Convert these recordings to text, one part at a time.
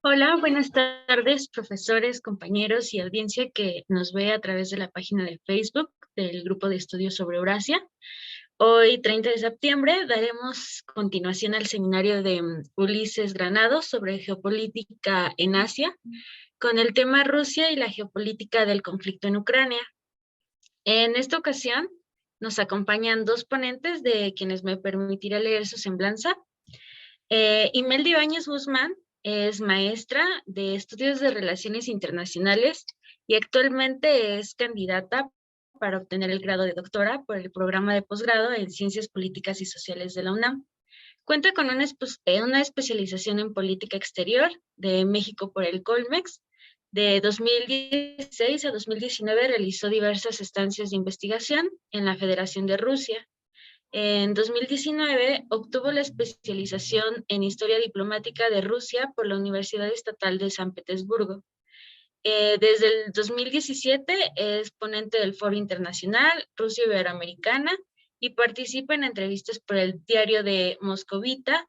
Hola, buenas tardes, profesores, compañeros y audiencia que nos ve a través de la página de Facebook del Grupo de Estudios sobre Eurasia. Hoy, 30 de septiembre, daremos continuación al seminario de Ulises Granados sobre geopolítica en Asia, con el tema Rusia y la geopolítica del conflicto en Ucrania. En esta ocasión, nos acompañan dos ponentes de quienes me permitiré leer su semblanza. Imelda Ibáñez Guzmán es maestra de Estudios de Relaciones Internacionales y actualmente es candidata para obtener el grado de doctora por el programa de posgrado en Ciencias Políticas y Sociales de la UNAM. Cuenta con una especialización en política exterior de México por el Colmex. De 2016 a 2019 realizó diversas estancias de investigación en la Federación de Rusia. En 2019 obtuvo la especialización en Historia Diplomática de Rusia por la Universidad Estatal de San Petersburgo. Desde el 2017 es ponente del Foro Internacional Rusia Iberoamericana y participa en entrevistas por el diario de Moscovita,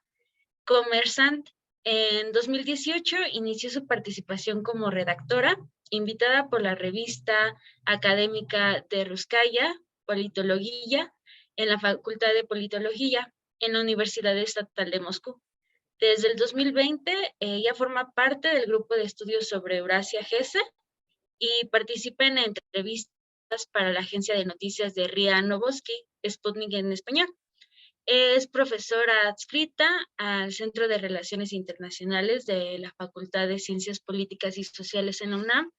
Kommersant. En 2018 inició su participación como redactora, invitada por la revista académica de Ruskaya, Politología, en la Facultad de Politología, en la Universidad Estatal de Moscú. Desde el 2020, ella forma parte del grupo de estudios sobre Eurasia GESE y participa en entrevistas para la agencia de noticias de RIA Novosti, Sputnik en español. Es profesora adscrita al Centro de Relaciones Internacionales de la Facultad de Ciencias Políticas y Sociales en la UNAM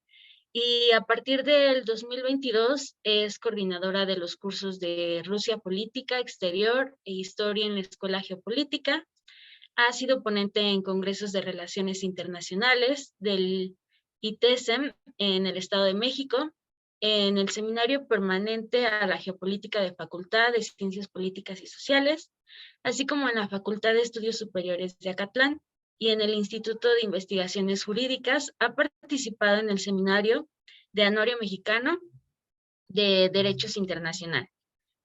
y a partir del 2022 es coordinadora de los cursos de Rusia Política Exterior e Historia en la Escuela Geopolítica. Ha sido ponente en congresos de relaciones internacionales del ITESM en el Estado de México, en el Seminario Permanente a la Geopolítica de Facultad de Ciencias Políticas y Sociales, así como en la Facultad de Estudios Superiores de Acatlán y en el Instituto de Investigaciones Jurídicas. Ha participado en el Seminario de Anuario Mexicano de Derechos Internacional.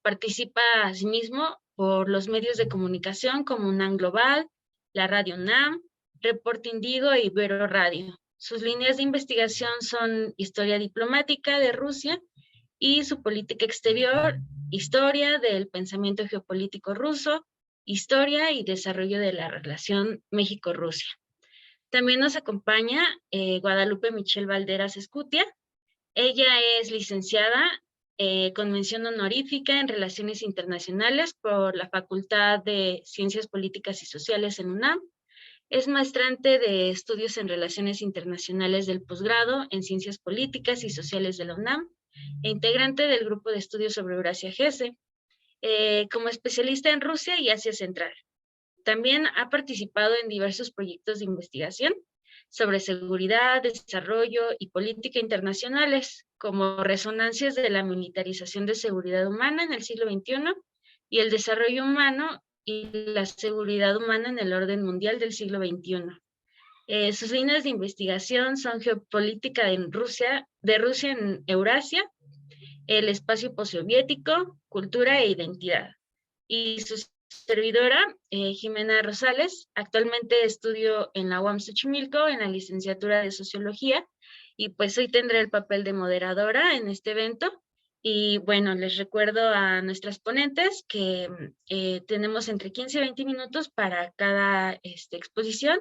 Participa asimismo por los medios de comunicación como UNAM Global, la Radio UNAM, Reporte Indigo e Ibero Radio. Sus líneas de investigación son historia diplomática de Rusia y su política exterior, historia del pensamiento geopolítico ruso, historia y desarrollo de la relación México-Rusia. También nos acompaña Guadalupe Michelle Valderas Escutia. Ella es licenciada con mención honorífica en Relaciones Internacionales por la Facultad de Ciencias Políticas y Sociales en UNAM. Es maestrante de Estudios en Relaciones Internacionales del posgrado en Ciencias Políticas y Sociales de la UNAM e integrante del Grupo de Estudios sobre Eurasia GESE, como especialista en Rusia y Asia Central. También ha participado en diversos proyectos de investigación sobre seguridad, desarrollo y política internacionales, como resonancias de la militarización de seguridad humana en el siglo XXI y el desarrollo humano y la seguridad humana en el orden mundial del siglo XXI. Sus líneas de investigación son geopolítica de Rusia en Eurasia, el espacio postsoviético, cultura e identidad. Y su servidora, Jimena Rosales, actualmente estudio en la UAM Xochimilco en la licenciatura de Sociología y pues hoy tendré el papel de moderadora en este evento. Y bueno, les recuerdo a nuestras ponentes que tenemos entre 15 y 20 minutos para cada exposición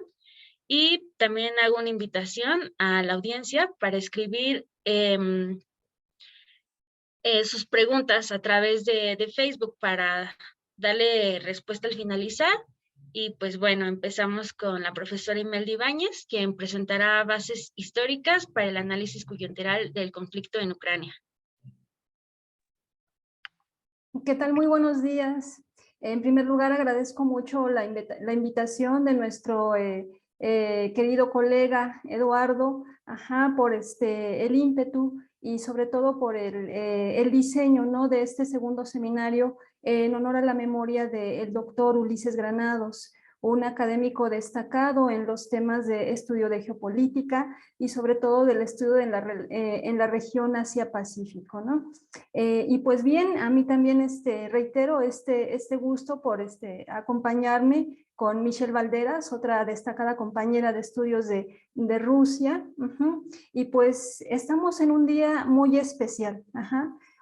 y también hago una invitación a la audiencia para escribir sus preguntas a través de Facebook para darle respuesta al finalizar. Y pues bueno, empezamos con la profesora Imelda Ibáñez, quien presentará bases históricas para el análisis coyuntural del conflicto en Ucrania. ¿Qué tal? Muy buenos días. En primer lugar, agradezco mucho la invitación de nuestro querido colega Eduardo, por el ímpetu y sobre todo por el diseño, ¿no?, de este segundo seminario en honor a la memoria del doctor Ulises Granados, un académico destacado en los temas de estudio de geopolítica y sobre todo del estudio en la región Asia-Pacífico, ¿no? Y pues bien, a mí también reitero este gusto por acompañarme con Michelle Valderas, otra destacada compañera de estudios de Rusia. Y pues estamos en un día muy especial.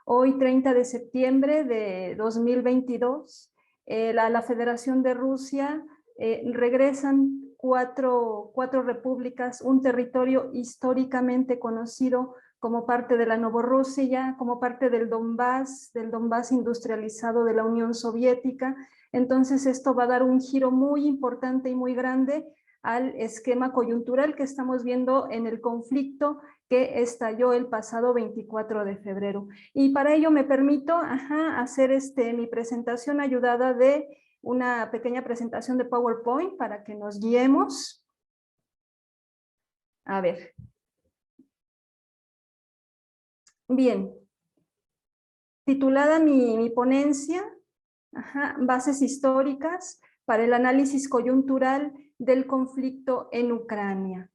Hoy, 30 de septiembre de 2022, la Federación de Rusia regresan cuatro repúblicas, un territorio históricamente conocido como parte de la Novorrusia, como parte del Donbass industrializado de la Unión Soviética. Entonces esto va a dar un giro muy importante y muy grande al esquema coyuntural que estamos viendo en el conflicto que estalló el pasado 24 de febrero. Y para ello me permito hacer mi presentación ayudada de una pequeña presentación de PowerPoint para que nos guiemos. A ver. Bien. Titulada mi ponencia, Bases históricas para el análisis coyuntural del conflicto en Ucrania.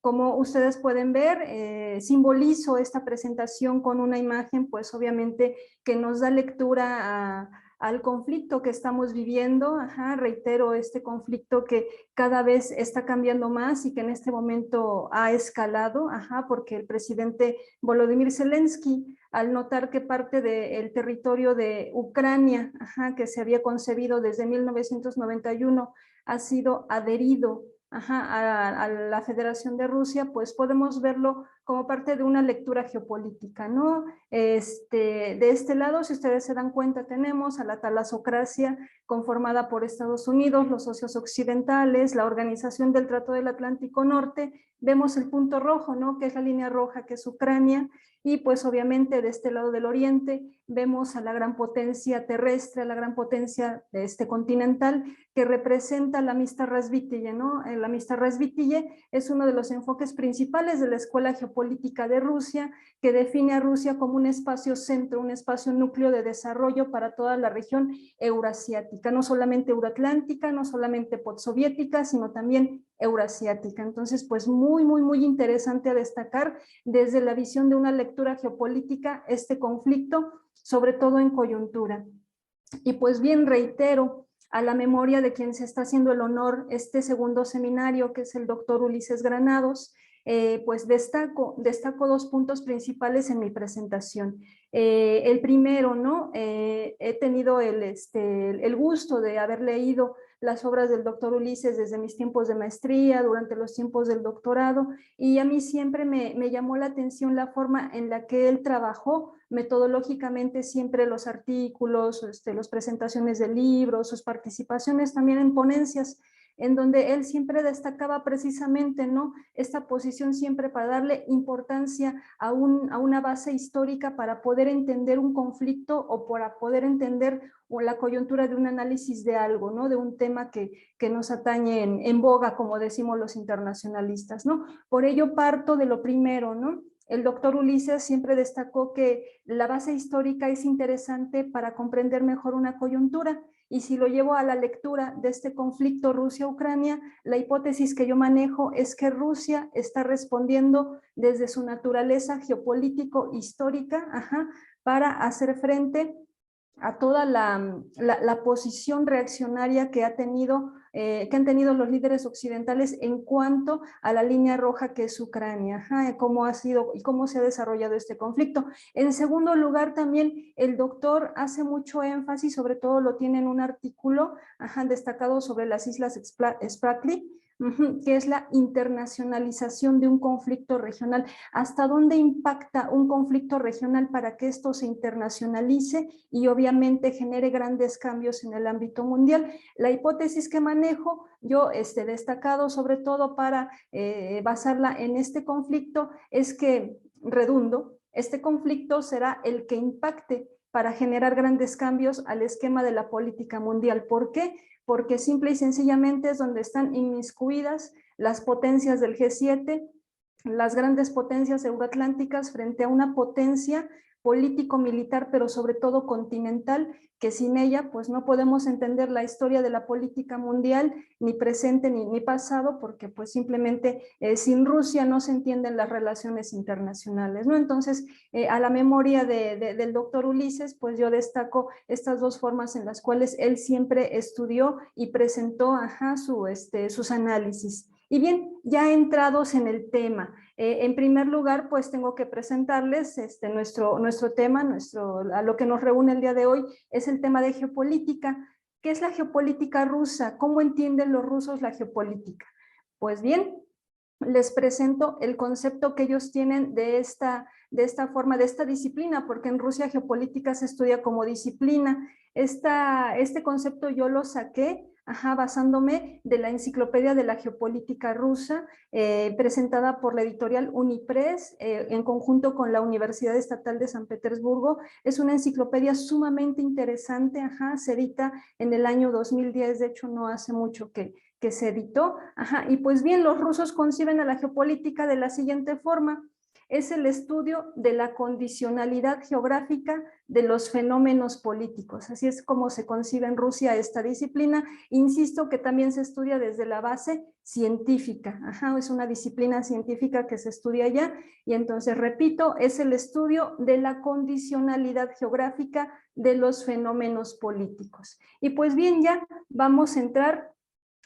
Como ustedes pueden ver, simbolizo esta presentación con una imagen, pues obviamente que nos da lectura al conflicto que estamos viviendo. Reitero, este conflicto que cada vez está cambiando más y que en este momento ha escalado, porque el presidente Volodymyr Zelensky, al notar que parte del territorio de Ucrania, que se había concebido desde 1991, ha sido adherido a la Federación de Rusia, pues podemos verlo como parte de una lectura geopolítica, ¿no? De este lado, si ustedes se dan cuenta, tenemos a la talasocracia conformada por Estados Unidos, los socios occidentales, la Organización del Tratado del Atlántico Norte. Vemos el punto rojo, ¿no? Que es la línea roja, que es Ucrania. Y pues obviamente de este lado del oriente vemos a la gran potencia terrestre, a la gran potencia continental, que representa la Amistad-Razvitije, ¿no? La Amistad-Razvitije es uno de los enfoques principales de la Escuela Geopolítica de Rusia, que define a Rusia como un espacio centro, un espacio núcleo de desarrollo para toda la región eurasiática, no solamente euroatlántica, no solamente postsoviética, sino también eurasiática. Entonces, pues muy interesante a destacar desde la visión de una lectura geopolítica este conflicto, sobre todo en coyuntura. Y pues bien, reitero a la memoria de quien se está haciendo el honor este segundo seminario, que es el doctor Ulises Granados, pues destaco dos puntos principales en mi presentación. El primero, ¿no? He tenido el gusto de haber leído las obras del doctor Ulises desde mis tiempos de maestría, durante los tiempos del doctorado, y a mí siempre me llamó la atención la forma en la que él trabajó metodológicamente, siempre los artículos, las presentaciones de libros, sus participaciones también en ponencias, en donde él siempre destacaba precisamente, ¿no? Esta posición siempre para darle importancia a una base histórica para poder entender un conflicto o para poder entender la coyuntura de un análisis de algo, ¿no? De un tema que nos atañe en boga, como decimos los internacionalistas, ¿no? Por ello parto de lo primero, ¿no? El doctor Ulises siempre destacó que la base histórica es interesante para comprender mejor una coyuntura, y si lo llevo a la lectura de este conflicto Rusia-Ucrania, la hipótesis que yo manejo es que Rusia está respondiendo desde su naturaleza geopolítico-histórica para hacer frente a toda la posición reaccionaria que han tenido los líderes occidentales en cuanto a la línea roja que es Ucrania, cómo ha sido y cómo se ha desarrollado este conflicto. En segundo lugar, también el doctor hace mucho énfasis, sobre todo lo tiene en un artículo destacado sobre las Islas Spratly, que es la internacionalización de un conflicto regional. ¿Hasta dónde impacta un conflicto regional para que esto se internacionalice y obviamente genere grandes cambios en el ámbito mundial? La hipótesis que manejo yo, destacado sobre todo para basarla en este conflicto, es que, redundo, este conflicto será el que impacte para generar grandes cambios al esquema de la política mundial. ¿Por qué? Porque simple y sencillamente es donde están inmiscuidas las potencias del G7, las grandes potencias euroatlánticas frente a una potencia político-militar, pero sobre todo continental, que sin ella pues no podemos entender la historia de la política mundial, ni presente ni pasado, porque pues simplemente sin Rusia no se entienden las relaciones internacionales, ¿no? Entonces, a la memoria del doctor Ulises, pues yo destaco estas dos formas en las cuales él siempre estudió y presentó sus análisis. Y bien, ya entrados en el tema, en primer lugar, pues tengo que presentarles nuestro tema, a lo que nos reúne el día de hoy, es el tema de geopolítica. ¿Qué es la geopolítica rusa? ¿Cómo entienden los rusos la geopolítica? Pues bien, les presento el concepto que ellos tienen de esta forma, de esta disciplina, porque en Rusia geopolítica se estudia como disciplina. Este concepto yo lo saqué basándome de la enciclopedia de la geopolítica rusa, presentada por la editorial Unipress, en conjunto con la Universidad Estatal de San Petersburgo. Es una enciclopedia sumamente interesante, se edita en el año 2010, de hecho no hace mucho que se editó. Y pues bien, los rusos conciben a la geopolítica de la siguiente forma: es el estudio de la condicionalidad geográfica de los fenómenos políticos. Así es como se concibe en Rusia esta disciplina. Insisto que también se estudia desde la base científica. Es una disciplina científica que se estudia allá, y entonces, repito, es el estudio de la condicionalidad geográfica de los fenómenos políticos. Y pues bien, ya vamos a entrar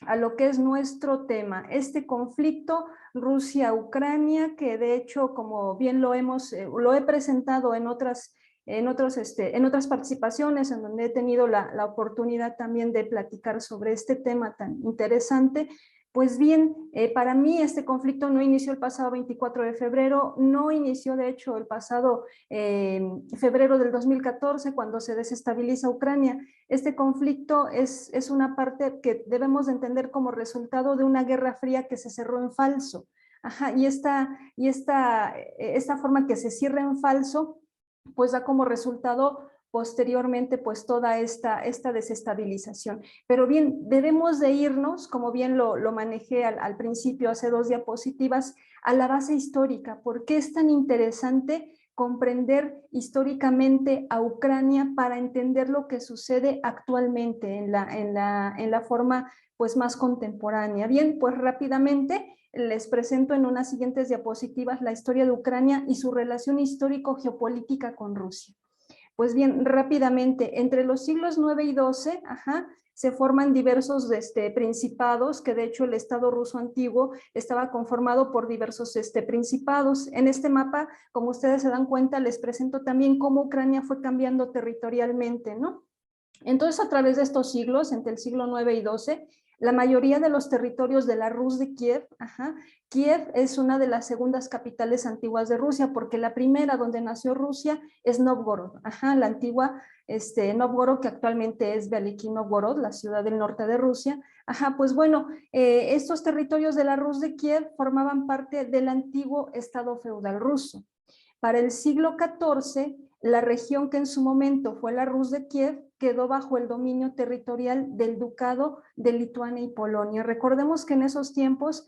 a lo que es nuestro tema, este conflicto Rusia-Ucrania, que de hecho, como bien lo he presentado en otras participaciones, en donde he tenido la oportunidad también de platicar sobre este tema tan interesante. Pues bien, para mí este conflicto no inició el pasado 24 de febrero, no inició de hecho el pasado febrero del 2014, cuando se desestabiliza Ucrania. Este conflicto es una parte que debemos de entender como resultado de una guerra fría que se cerró en falso. Y esta forma que se cierra en falso, pues da como resultado posteriormente pues toda esta desestabilización. Pero bien, debemos de irnos, como bien lo manejé al principio, hace 2 diapositivas, a la base histórica. ¿Por qué es tan interesante comprender históricamente a Ucrania para entender lo que sucede actualmente en la forma pues más contemporánea? Bien, pues rápidamente les presento en unas siguientes diapositivas la historia de Ucrania y su relación histórico-geopolítica con Rusia. Pues bien, rápidamente, entre los siglos 9 y 12, se forman diversos principados, que de hecho el Estado ruso antiguo estaba conformado por diversos principados. En este mapa, como ustedes se dan cuenta, les presento también cómo Ucrania fue cambiando territorialmente, ¿no? Entonces, a través de estos siglos, entre el siglo 9 y 12, la mayoría de los territorios de la Rus de Kiev, Kiev es una de las segundas capitales antiguas de Rusia, porque la primera donde nació Rusia es Novgorod, la antigua Novgorod, que actualmente es Veliky Novgorod, la ciudad del norte de Rusia. Pues bueno, estos territorios de la Rus de Kiev formaban parte del antiguo estado feudal ruso. Para el siglo XIV, la región que en su momento fue la Rus de Kiev quedó bajo el dominio territorial del Ducado de Lituania y Polonia. Recordemos que en esos tiempos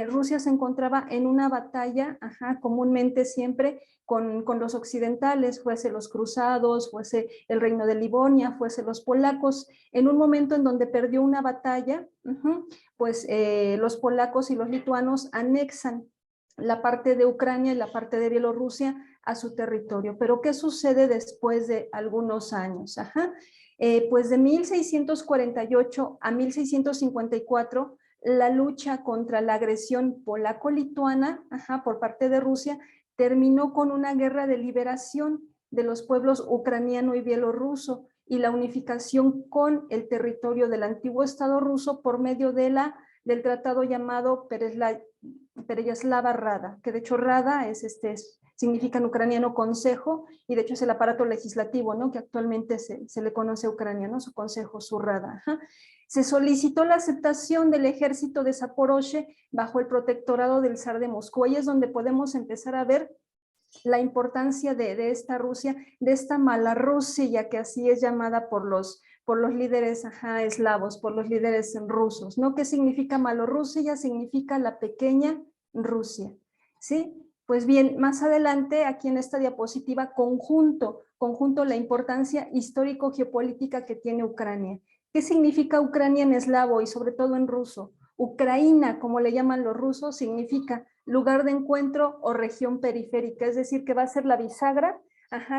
Rusia se encontraba en una batalla, comúnmente siempre con los occidentales, fuese los cruzados, fuese el reino de Livonia, fuese los polacos. En un momento en donde perdió una batalla, pues los polacos y los lituanos anexan la parte de Ucrania y la parte de Bielorrusia a su territorio. Pero ¿qué sucede después de algunos años? Pues de 1648 a 1654, la lucha contra la agresión polaco-lituana por parte de Rusia terminó con una guerra de liberación de los pueblos ucraniano y bielorruso y la unificación con el territorio del antiguo Estado ruso por medio del tratado llamado Pereyaslava Rada, que de hecho Rada significa en ucraniano consejo, y de hecho es el aparato legislativo, ¿no?, que actualmente se le conoce a Ucrania, ¿no?, su consejo, su Rada. Se solicitó la aceptación del ejército de Zaporozhye bajo el protectorado del zar de Moscú. Ahí es donde podemos empezar a ver la importancia de esta Rusia, de esta Malarrusia, que así es llamada por los líderes eslavos, por los líderes rusos, ¿no? ¿Qué significa Malorrusia? Significa la pequeña Rusia, ¿sí? Pues bien, más adelante, aquí en esta diapositiva, conjunto la importancia histórico-geopolítica que tiene Ucrania. ¿Qué significa Ucrania en eslavo y sobre todo en ruso? Ucraína, como le llaman los rusos, significa lugar de encuentro o región periférica, es decir, que va a ser la bisagra,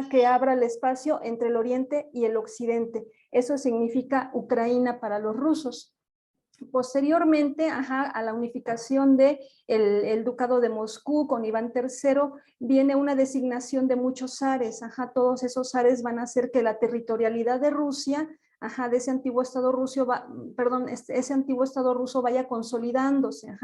que abra el espacio entre el oriente y el occidente. Eso significa Ucraína para los rusos. Posteriormente, a la unificación de el ducado de Moscú con Iván III, viene una designación de muchos zares. Todos esos zares van a hacer que la territorialidad de Rusia, de ese antiguo estado ruso, ese antiguo estado ruso vaya consolidándose.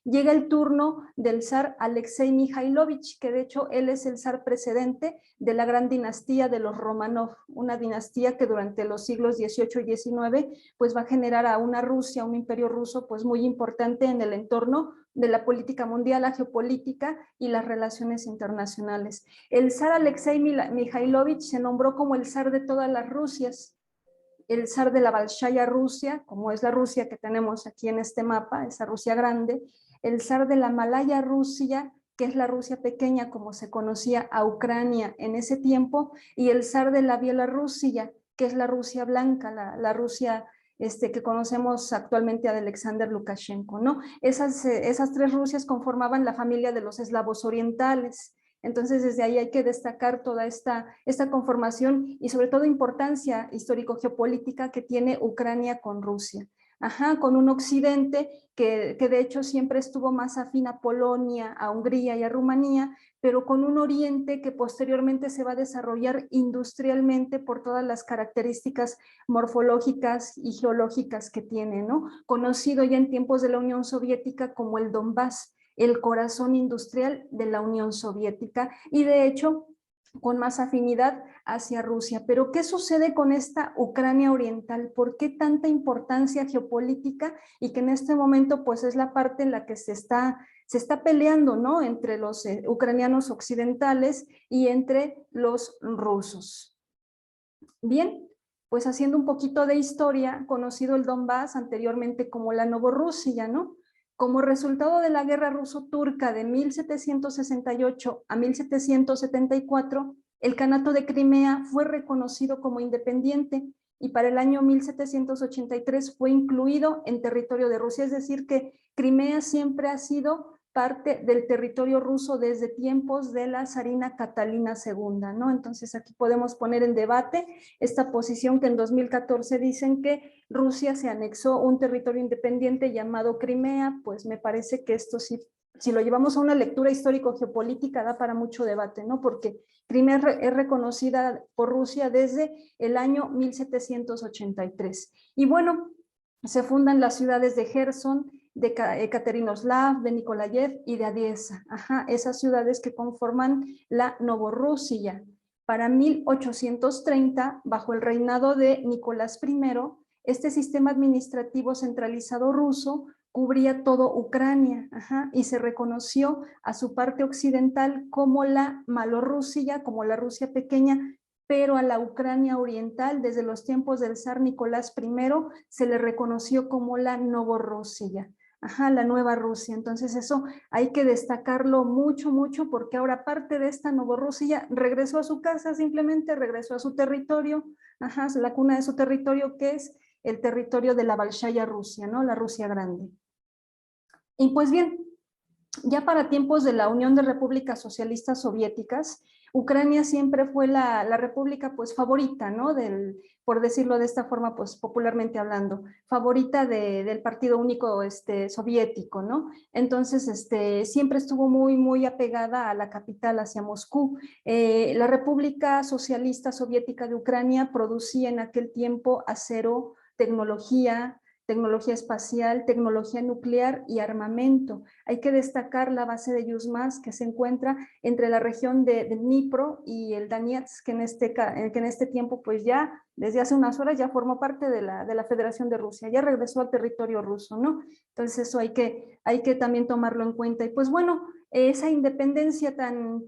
Llega el turno del zar Alexei Mikhailovich, que de hecho él es el zar precedente de la gran dinastía de los Romanov, una dinastía que durante los siglos XVIII y XIX pues va a generar a una Rusia, un imperio ruso pues muy importante en el entorno de la política mundial, la geopolítica y las relaciones internacionales. El zar Alexei Mikhailovich se nombró como el zar de todas las Rusias, el zar de la Bolshaya Rusia, como es la Rusia que tenemos aquí en este mapa, esa Rusia grande, el zar de la Malaya Rusia, que es la Rusia pequeña como se conocía a Ucrania en ese tiempo, y el zar de la Bielorrusia, que es la Rusia blanca, la Rusia que conocemos actualmente de Alexander Lukashenko, ¿no? Esas tres Rusias conformaban la familia de los eslavos orientales. Entonces, desde ahí hay que destacar toda esta conformación y sobre todo importancia histórico-geopolítica que tiene Ucrania con Rusia. Con un occidente que de hecho siempre estuvo más afín a Polonia, a Hungría y a Rumanía, pero con un oriente que posteriormente se va a desarrollar industrialmente por todas las características morfológicas y geológicas que tiene, ¿no? Conocido ya en tiempos de la Unión Soviética como el Donbass, el corazón industrial de la Unión Soviética y de hecho con más afinidad hacia Rusia. Pero ¿qué sucede con esta Ucrania oriental? ¿Por qué tanta importancia geopolítica y que en este momento pues es la parte en la que se está peleando, ¿no? Entre los ucranianos occidentales y entre los rusos? Bien, pues haciendo un poquito de historia, conocido el Donbass anteriormente como la Novorrusia, ¿no? Como resultado de la guerra ruso-turca de 1768 a 1774, el Kanato de Crimea fue reconocido como independiente y para el año 1783 fue incluido en territorio de Rusia, es decir que Crimea siempre ha sido parte del territorio ruso desde tiempos de la zarina Catalina II, ¿no? Entonces aquí podemos poner en debate esta posición que en 2014 dicen que Rusia se anexó un territorio independiente llamado Crimea, pues me parece que esto sí, si lo llevamos a una lectura histórico-geopolítica, da para mucho debate, ¿no? Porque Crimea es reconocida por Rusia desde el año 1783. Y bueno, se fundan las ciudades de Gerson, de Ekaterinoslav, de Nikolayev y de Odessa, esas ciudades que conforman la Novorrusia. Para 1830, bajo el reinado de Nicolás I, este sistema administrativo centralizado ruso cubría todo Ucrania y se reconoció a su parte occidental como la Malorrusia, como la Rusia pequeña, pero a la Ucrania oriental, desde los tiempos del zar Nicolás I, se le reconoció como la Novorrusia. La nueva Rusia. Entonces eso hay que destacarlo mucho, mucho, porque ahora parte de esta Novorrusia regresó a su casa, simplemente regresó a su territorio, la cuna de su territorio, que es el territorio de la Bolshaya Rusia, ¿no? La Rusia grande. Y pues bien, ya para tiempos de la Unión de Repúblicas Socialistas Soviéticas, Ucrania siempre fue la república pues favorita, ¿no? Por decirlo de esta forma, pues popularmente hablando, favorita del Partido Único soviético, ¿no? Entonces, siempre estuvo muy, muy apegada a la capital, hacia Moscú. La República Socialista Soviética de Ucrania producía en aquel tiempo acero, tecnología espacial, tecnología nuclear y armamento. Hay que destacar la base de Yuzhmash que se encuentra entre la región de Dnipro y el Donetsk, que en este tiempo pues ya desde hace unas horas ya formó parte de la Federación de Rusia, ya regresó al territorio ruso, ¿no? Entonces eso hay que también tomarlo en cuenta. Y pues bueno, esa independencia tan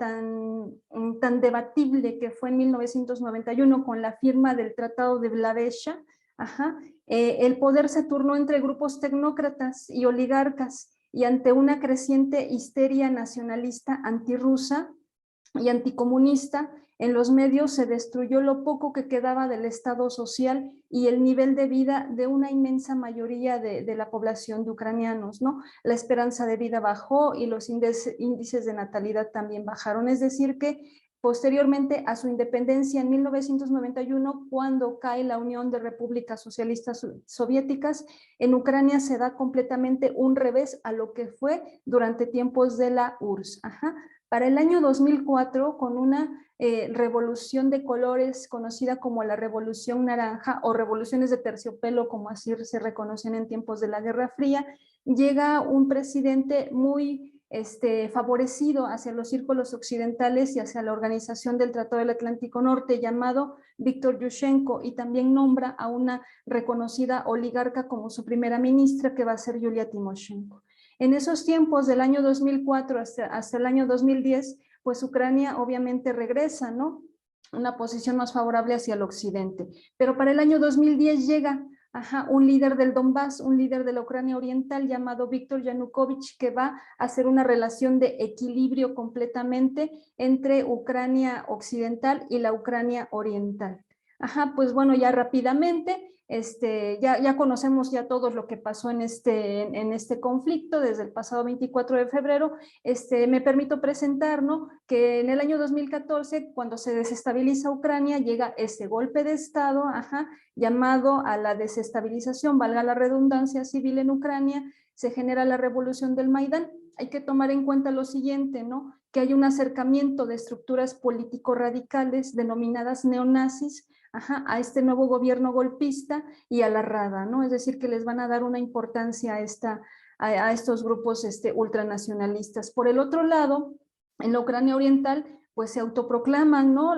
debatible que fue en 1991 con la firma del Tratado de Blavesha, el poder se turnó entre grupos tecnócratas y oligarcas y ante una creciente histeria nacionalista antirrusa y anticomunista, en los medios se destruyó lo poco que quedaba del Estado social y el nivel de vida de una inmensa mayoría de la población de ucranianos, ¿no? La esperanza de vida bajó y los índices de natalidad también bajaron, es decir que posteriormente a su independencia en 1991, cuando cae la Unión de Repúblicas Socialistas Soviéticas, en Ucrania se da completamente un revés a lo que fue durante tiempos de la URSS. Ajá. Para el año 2004, con una revolución de colores conocida como la Revolución Naranja o revoluciones de terciopelo, como así se reconocen en tiempos de la Guerra Fría, llega un presidente muy favorecido hacia los círculos occidentales y hacia la organización del Tratado del Atlántico Norte, llamado Víctor Yushchenko, y también nombra a una reconocida oligarca como su primera ministra, que va a ser Yulia Timoshenko. En esos tiempos, del año 2004 hasta el año 2010, pues Ucrania obviamente regresa, ¿no? Una posición más favorable hacia el occidente. Pero para el año 2010 llega un líder del Donbass, un líder de la Ucrania Oriental llamado Víctor Yanukovych, que va a hacer una relación de equilibrio completamente entre Ucrania Occidental y la Ucrania Oriental. Pues bueno, ya rápidamente, ya conocemos ya todos lo que pasó en este conflicto desde el pasado 24 de febrero. Me permito presentar, ¿no?, que en el año 2014, cuando se desestabiliza Ucrania, llega este golpe de Estado, llamado a la desestabilización, valga la redundancia, civil en Ucrania, se genera la revolución del Maidán. Hay que tomar en cuenta lo siguiente, ¿no?, que hay un acercamiento de estructuras político-radicales denominadas neonazis, a este nuevo gobierno golpista y a la Rada, ¿no? Es decir, que les van a dar una importancia a estos grupos ultranacionalistas. Por el otro lado, en la Ucrania Oriental, pues se autoproclaman, ¿no?,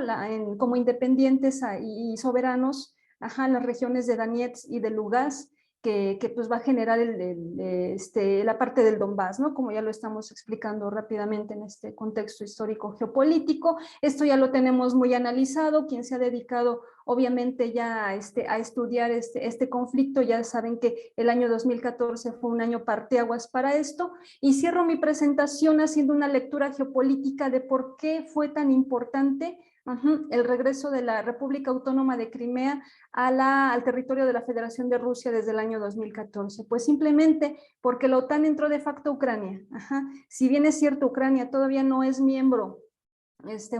como independientes y soberanos, las regiones de Donetsk y de Lugansk, que pues va a generar la parte del Donbass, ¿no?, como ya lo estamos explicando rápidamente en este contexto histórico geopolítico. Esto ya lo tenemos muy analizado. Quien se ha dedicado obviamente ya a estudiar este conflicto, ya saben que el año 2014 fue un año parteaguas para esto, y cierro mi presentación haciendo una lectura geopolítica de por qué fue tan importante el regreso de la República Autónoma de Crimea al territorio de la Federación de Rusia desde el año 2014. Pues simplemente porque la OTAN entró de facto a Ucrania. Si bien es cierto, Ucrania todavía no es miembro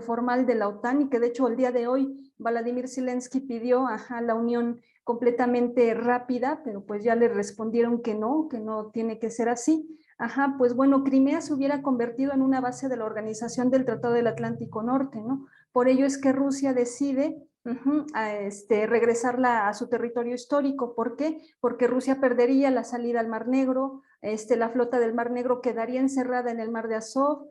formal de la OTAN, y que de hecho el día de hoy Vladimir Zelensky pidió la unión completamente rápida, pero pues ya le respondieron que no tiene que ser así. Pues bueno, Crimea se hubiera convertido en una base de la Organización del Tratado del Atlántico Norte, ¿no? Por ello es que Rusia decide regresarla a su territorio histórico. ¿Por qué? Porque Rusia perdería la salida al Mar Negro, la flota del Mar Negro quedaría encerrada en el Mar de Azov,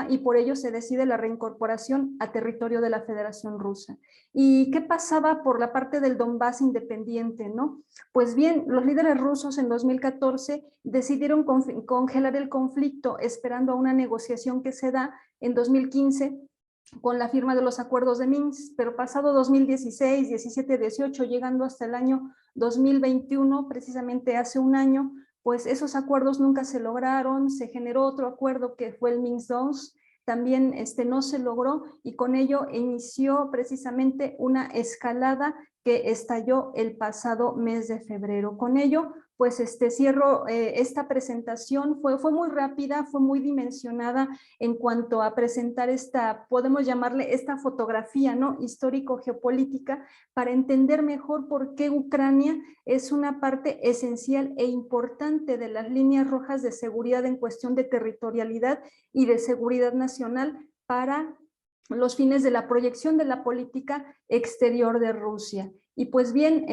y por ello se decide la reincorporación a territorio de la Federación Rusa. ¿Y qué pasaba por la parte del Donbass independiente, no? Pues bien, los líderes rusos en 2014 decidieron congelar el conflicto, esperando a una negociación que se da en 2015 con la firma de los acuerdos de Minsk, pero pasado 2016, 17, 18, llegando hasta el año 2021, precisamente hace un año, pues esos acuerdos nunca se lograron. Se generó otro acuerdo que fue el Minsk II, también no se logró, y con ello inició precisamente una escalada que estalló el pasado mes de febrero. Con ello, pues cierro esta presentación. Fue muy rápida, fue muy dimensionada en cuanto a presentar podemos llamarle esta fotografía, ¿no?, histórico-geopolítica, para entender mejor por qué Ucrania es una parte esencial e importante de las líneas rojas de seguridad en cuestión de territorialidad y de seguridad nacional para los fines de la proyección de la política exterior de Rusia. Y pues bien,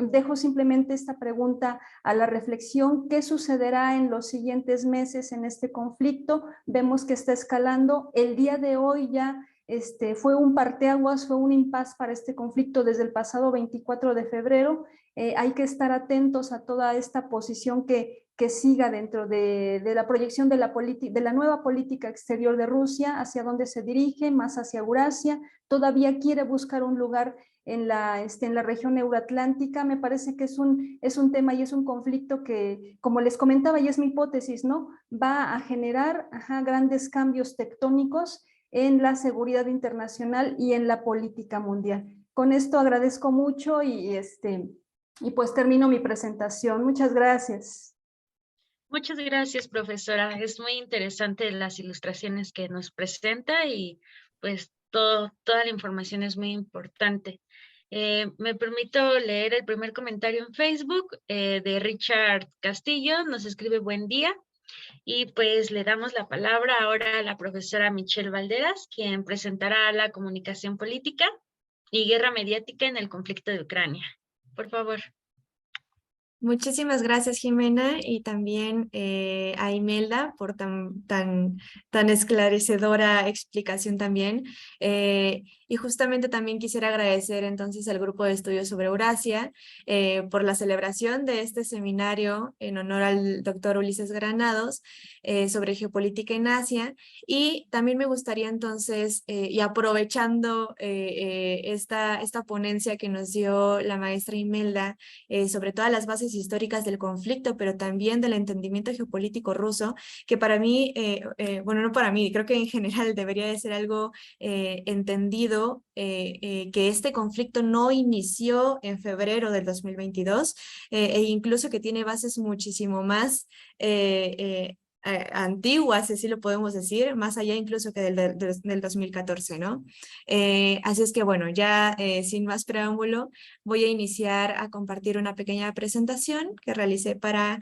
dejo simplemente esta pregunta a la reflexión: ¿qué sucederá en los siguientes meses en este conflicto? Vemos que está escalando. El día de hoy ya fue un parteaguas, fue un impasse para este conflicto desde el pasado 24 de febrero. Hay que estar atentos a toda esta posición que siga dentro de la proyección de la nueva política exterior de Rusia, hacia dónde se dirige, más hacia Eurasia. Todavía quiere buscar un lugar en la región euroatlántica. Me parece que es un tema y es un conflicto que, como les comentaba, y es mi hipótesis, ¿no? Va a generar grandes cambios tectónicos en la seguridad internacional y en la política mundial. Con esto agradezco mucho y pues termino mi presentación. Muchas gracias. Muchas gracias, profesora. Es muy interesante las ilustraciones que nos presenta y pues toda la información es muy importante. Me permito leer el primer comentario en Facebook de Richard Castillo. Nos escribe buen día y pues le damos la palabra ahora a la profesora Michelle Valderas, quien presentará la comunicación política y guerra mediática en el conflicto de Ucrania. Por favor. Muchísimas gracias, Jimena, y también a Imelda por tan esclarecedora explicación también. Y justamente también quisiera agradecer entonces al Grupo de Estudios sobre Eurasia por la celebración de este seminario en honor al doctor Ulises Granados sobre geopolítica en Asia. Y también me gustaría entonces, y aprovechando esta ponencia que nos dio la maestra Imelda, sobre todas las bases históricas del conflicto, pero también del entendimiento geopolítico ruso, que para mí, bueno, no para mí, creo que en general debería de ser algo entendido, que este conflicto no inició en febrero del 2022, e incluso que tiene bases muchísimo más antiguas, así lo podemos decir, más allá incluso que del 2014, ¿no? Así es que bueno, ya sin más preámbulo, voy a iniciar a compartir una pequeña presentación que realicé para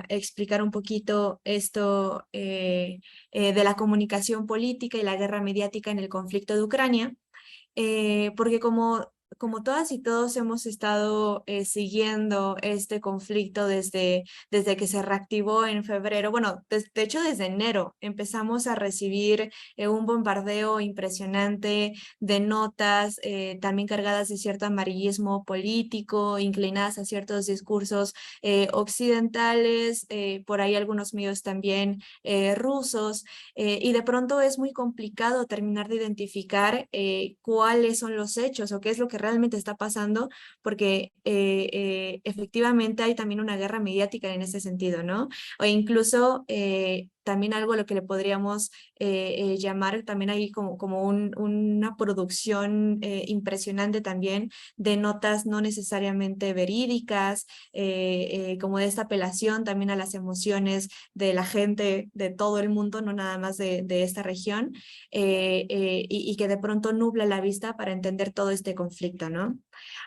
explicar un poquito esto de la comunicación política y la guerra mediática en el conflicto de Ucrania, porque como todas y todos hemos estado siguiendo este conflicto desde que se reactivó en febrero, bueno, de hecho desde enero empezamos a recibir un bombardeo impresionante de notas también cargadas de cierto amarillismo político, inclinadas a ciertos discursos occidentales, por ahí algunos medios también rusos, y de pronto es muy complicado terminar de identificar cuáles son los hechos o qué es lo que realmente está pasando, porque efectivamente hay también una guerra mediática en ese sentido, ¿no? O incluso también algo a lo que le podríamos llamar también ahí como una producción impresionante también de notas no necesariamente verídicas, como de esta apelación también a las emociones de la gente de todo el mundo, no nada más de esta región, y que de pronto nubla la vista para entender todo este conflicto, ¿no?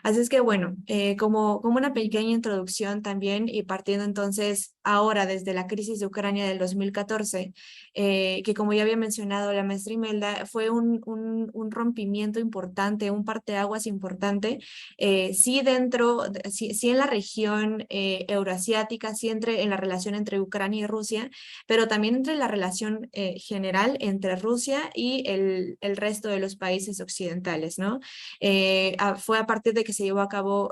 Así es que bueno, como una pequeña introducción también, y partiendo entonces ahora desde la crisis de Ucrania del 2014, que como ya había mencionado la maestra Imelda, fue un rompimiento importante, un parteaguas importante, sí sí en la región euroasiática, sí en la relación entre Ucrania y Rusia, pero también entre la relación general entre Rusia y el resto de los países occidentales, ¿no? Fue a partir de que se llevó a cabo,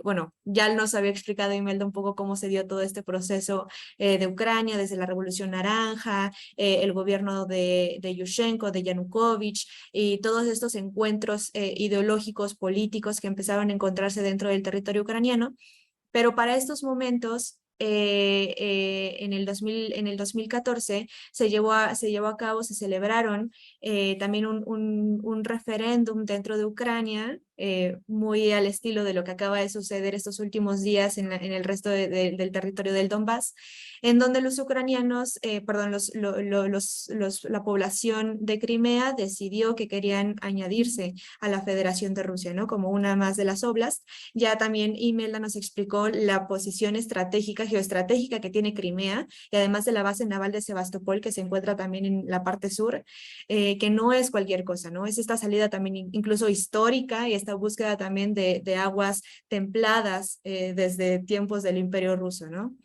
bueno, ya nos había explicado Imelda un poco cómo se dio todo este proceso de Ucrania, desde la Revolución Naranja, el gobierno de Yushchenko, de Yanukovych, y todos estos encuentros ideológicos, políticos que empezaron a encontrarse dentro del territorio ucraniano. Pero para estos momentos, en el 2014 se llevó a cabo, se celebraron también un referéndum dentro de Ucrania, muy al estilo de lo que acaba de suceder estos últimos días en el resto del territorio del Donbass, en donde los ucranianos, perdón, la población de Crimea decidió que querían añadirse a la Federación de Rusia, ¿no? Como una más de las oblasts. Ya también Imelda nos explicó la posición estratégica, geoestratégica que tiene Crimea, y además de la base naval de Sebastopol, que se encuentra también en la parte sur, que no es cualquier cosa, ¿no? Es esta salida también incluso histórica y esta búsqueda también de aguas templadas desde tiempos del Imperio Ruso, ¿no?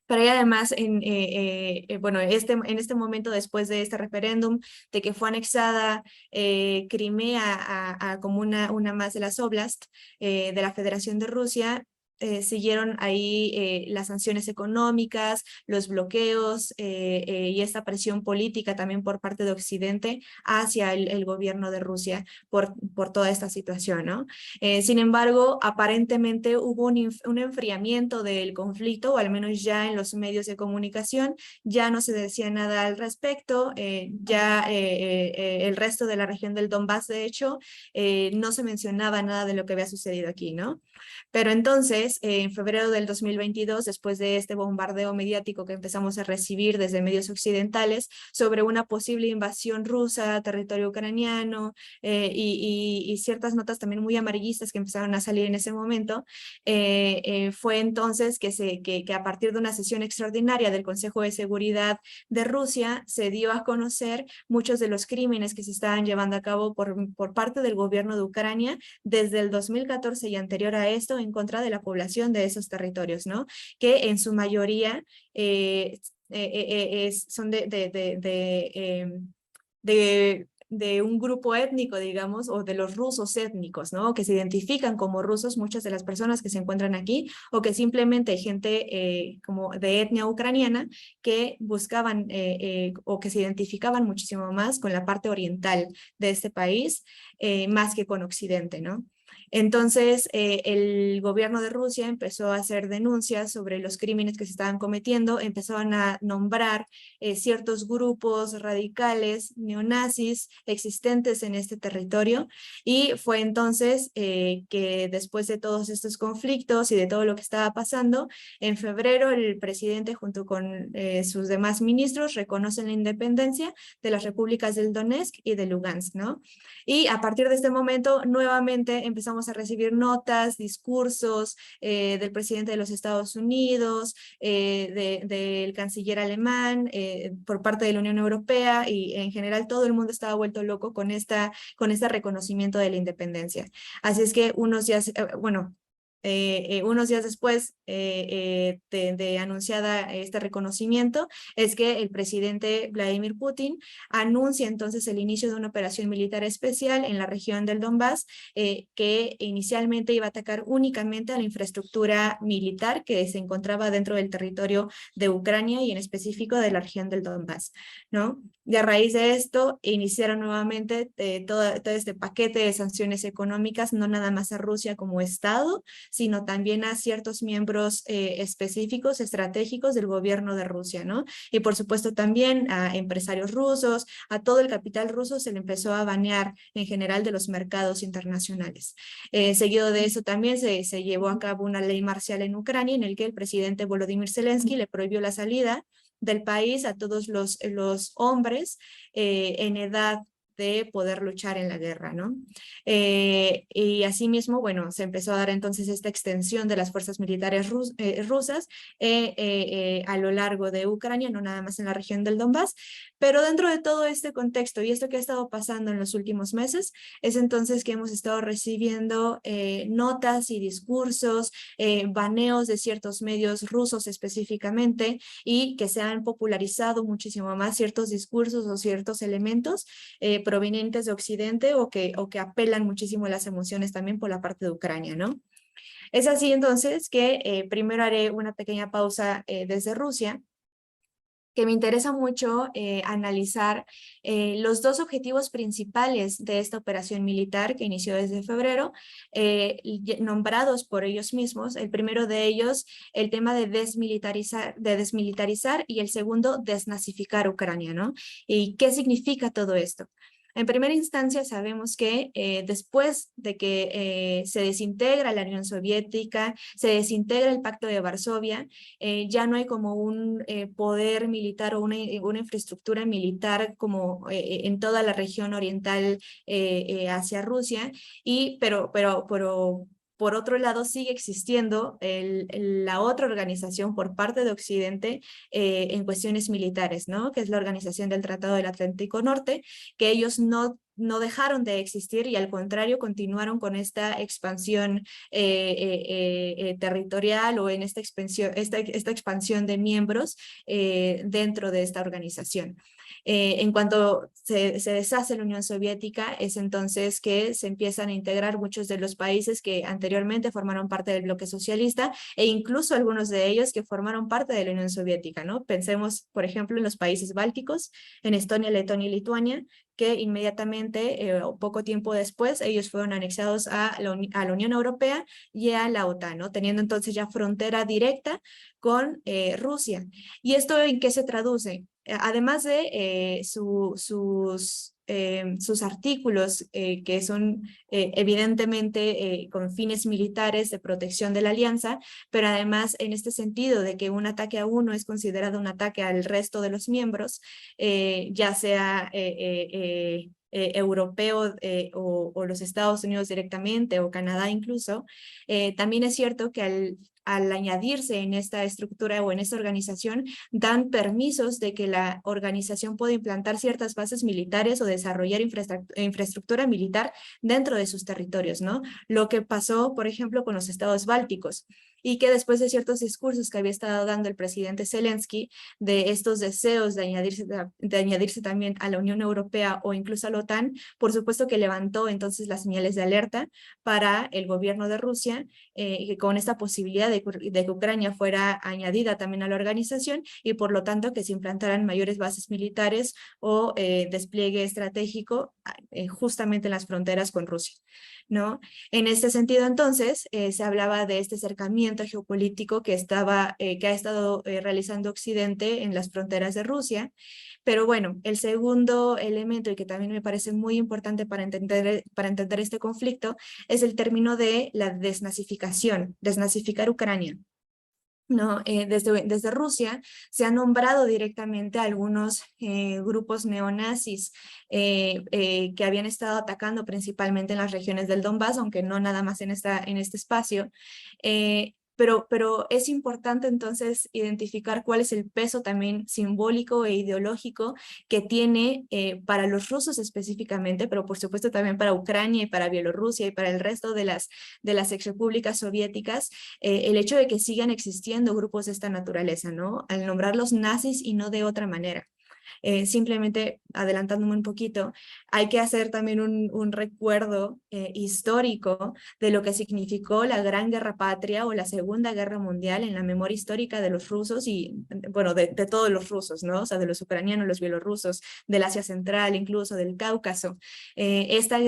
Pero además, bueno, en este momento, después de este referéndum, de que fue anexada Crimea como una más de las oblasts de la Federación de Rusia, siguieron ahí las sanciones económicas, los bloqueos y esta presión política también por parte de Occidente hacia el gobierno de Rusia por toda esta situación, ¿no? Sin embargo, aparentemente hubo un enfriamiento del conflicto, o al menos ya en los medios de comunicación, ya no se decía nada al respecto, el resto de la región del Donbass, de hecho, no se mencionaba nada de lo que había sucedido aquí, ¿no? Pero entonces, en febrero del 2022, después de este bombardeo mediático que empezamos a recibir desde medios occidentales sobre una posible invasión rusa a territorio ucraniano y ciertas notas también muy amarillistas que empezaron a salir en ese momento, fue entonces que a partir de una sesión extraordinaria del Consejo de Seguridad de Rusia se dio a conocer muchos de los crímenes que se estaban llevando a cabo por parte del gobierno de Ucrania desde el 2014 y anterior a esto en contra de la población de esos territorios, ¿no? Que en su mayoría son de un grupo étnico, digamos, o de los rusos étnicos, ¿no? Que se identifican como rusos muchas de las personas que se encuentran aquí, o que simplemente hay gente como de etnia ucraniana que buscaban o que se identificaban muchísimo más con la parte oriental de este país, más que con Occidente, ¿no? Entonces, el gobierno de Rusia empezó a hacer denuncias sobre los crímenes que se estaban cometiendo, empezaron a nombrar ciertos grupos radicales, neonazis, existentes en este territorio, y fue entonces que después de todos estos conflictos y de todo lo que estaba pasando, en febrero el presidente junto con sus demás ministros reconocen la independencia de las repúblicas del Donetsk y de Lugansk, ¿no? Y a partir de este momento nuevamente empezamos a recibir notas, discursos del presidente de los Estados Unidos, del canciller alemán, por parte de la Unión Europea, y en general todo el mundo estaba vuelto loco con este reconocimiento de la independencia. Así es que unos días después de anunciada este reconocimiento, es que el presidente Vladimir Putin anuncia entonces el inicio de una operación militar especial en la región del Donbass, que inicialmente iba a atacar únicamente a la infraestructura militar que se encontraba dentro del territorio de Ucrania y en específico de la región del Donbass, ¿no? Y a raíz de esto iniciaron nuevamente todo este paquete de sanciones económicas, no nada más a Rusia como Estado, sino también a ciertos miembros específicos, estratégicos del gobierno de Rusia, ¿no? Y por supuesto también a empresarios rusos, a todo el capital ruso se le empezó a banear en general de los mercados internacionales. Seguido de eso también se llevó a cabo una ley marcial en Ucrania en el que el presidente Volodymyr Zelensky le prohibió la salida del país a todos los hombres en edad de poder luchar en la guerra, ¿no? Y asimismo, bueno, se empezó a dar entonces esta extensión de las fuerzas militares rusas a lo largo de Ucrania, no nada más en la región del Donbass, pero dentro de todo este contexto y esto que ha estado pasando en los últimos meses, es entonces que hemos estado recibiendo notas y discursos, baneos de ciertos medios rusos específicamente, y que se han popularizado muchísimo más ciertos discursos o ciertos elementos provenientes de Occidente o que apelan muchísimo a las emociones también por la parte de Ucrania, ¿no? Es así entonces que primero haré una pequeña pausa desde Rusia, que me interesa mucho analizar los dos objetivos principales de esta operación militar que inició desde febrero, nombrados por ellos mismos. El primero de ellos, el tema de desmilitarizar, y el segundo, desnazificar Ucrania, ¿no? ¿Y qué significa todo esto? En primera instancia sabemos que después de que se desintegra la Unión Soviética, se desintegra el Pacto de Varsovia, ya no hay como un poder militar o una infraestructura militar como en toda la región oriental hacia Rusia, pero por otro lado sigue existiendo la otra organización por parte de Occidente en cuestiones militares, ¿no? Que es la Organización del Tratado del Atlántico Norte, que ellos no no dejaron de existir y al contrario continuaron con esta expansión territorial o en esta expansión de miembros dentro de esta organización. En cuanto se deshace la Unión Soviética, es entonces que se empiezan a integrar muchos de los países que anteriormente formaron parte del bloque socialista e incluso algunos de ellos que formaron parte de la Unión Soviética, ¿no? Pensemos, por ejemplo, en los países bálticos, en Estonia, Letonia y Lituania, que inmediatamente o poco tiempo después ellos fueron anexados a la Unión Europea y a la OTAN, ¿no? Teniendo entonces ya frontera directa con Rusia. ¿Y esto en qué se traduce? Además de sus artículos que son evidentemente con fines militares de protección de la alianza, pero además en este sentido de que un ataque a uno es considerado un ataque al resto de los miembros, ya sea europeo o los Estados Unidos directamente o Canadá incluso, también es cierto que al añadirse en esta estructura o en esta organización, dan permisos de que la organización pueda implantar ciertas bases militares o desarrollar infraestructura militar dentro de sus territorios, ¿no? Lo que pasó, por ejemplo, con los estados bálticos y que después de ciertos discursos que había estado dando el presidente Zelensky de estos deseos de añadirse también a la Unión Europea o incluso a la OTAN, por supuesto que levantó entonces las señales de alerta para el gobierno de Rusia con esta posibilidad de que Ucrania fuera añadida también a la organización y por lo tanto que se implantaran mayores bases militares o despliegue estratégico justamente en las fronteras con Rusia, ¿no? En este sentido entonces se hablaba de este acercamiento geopolítico que ha estado realizando Occidente en las fronteras de Rusia. Pero bueno, el segundo elemento y que también me parece muy importante para entender este conflicto es el término de la desnazificación, desnazificar Ucrania. ¿No? Desde Rusia se han nombrado directamente a algunos grupos neonazis que habían estado atacando principalmente en las regiones del Donbass, aunque no nada más en este espacio. Pero es importante entonces identificar cuál es el peso también simbólico e ideológico que tiene para los rusos específicamente, pero por supuesto también para Ucrania y para Bielorrusia y para el resto de las exrepúblicas soviéticas, el hecho de que sigan existiendo grupos de esta naturaleza, ¿no? Al nombrarlos nazis y no de otra manera. Simplemente adelantándome un poquito, hay que hacer también un recuerdo histórico de lo que significó la Gran Guerra Patria o la Segunda Guerra Mundial en la memoria histórica de los rusos y, bueno, de todos los rusos, ¿no? O sea, de los ucranianos, los bielorrusos, del Asia Central, incluso del Cáucaso. Esta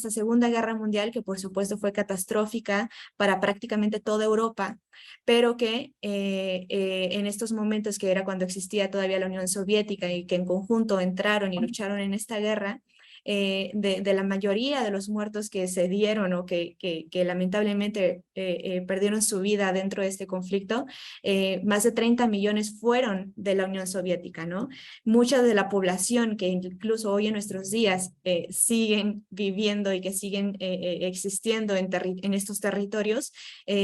Segunda Guerra Mundial, que por supuesto fue catastrófica para prácticamente toda Europa, pero que en estos momentos que era cuando existía todavía la Unión Soviética y que en conjunto entraron y lucharon en esta guerra, de la mayoría de los muertos que se dieron o que lamentablemente perdieron su vida dentro de este conflicto, más de 30 millones fueron de la Unión Soviética, ¿no? Mucha de la población que incluso hoy en nuestros días siguen viviendo y que siguen existiendo en estos territorios,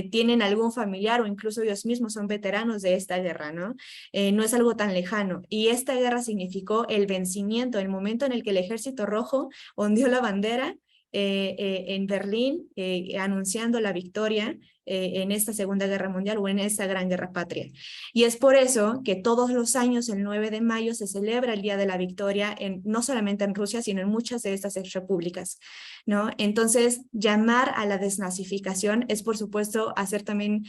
tienen algún familiar o incluso ellos mismos son veteranos de esta guerra, ¿no? No es algo tan lejano. Y esta guerra significó el vencimiento, el momento en el que el Ejército Rojo ondeó la bandera en Berlín, anunciando la victoria en esta Segunda Guerra Mundial o en esta Gran Guerra Patria. Y es por eso que todos los años, el 9 de mayo, se celebra el Día de la Victoria, no solamente en Rusia, sino en muchas de estas repúblicas, ¿no? Entonces, llamar a la desnazificación es, por supuesto, hacer también,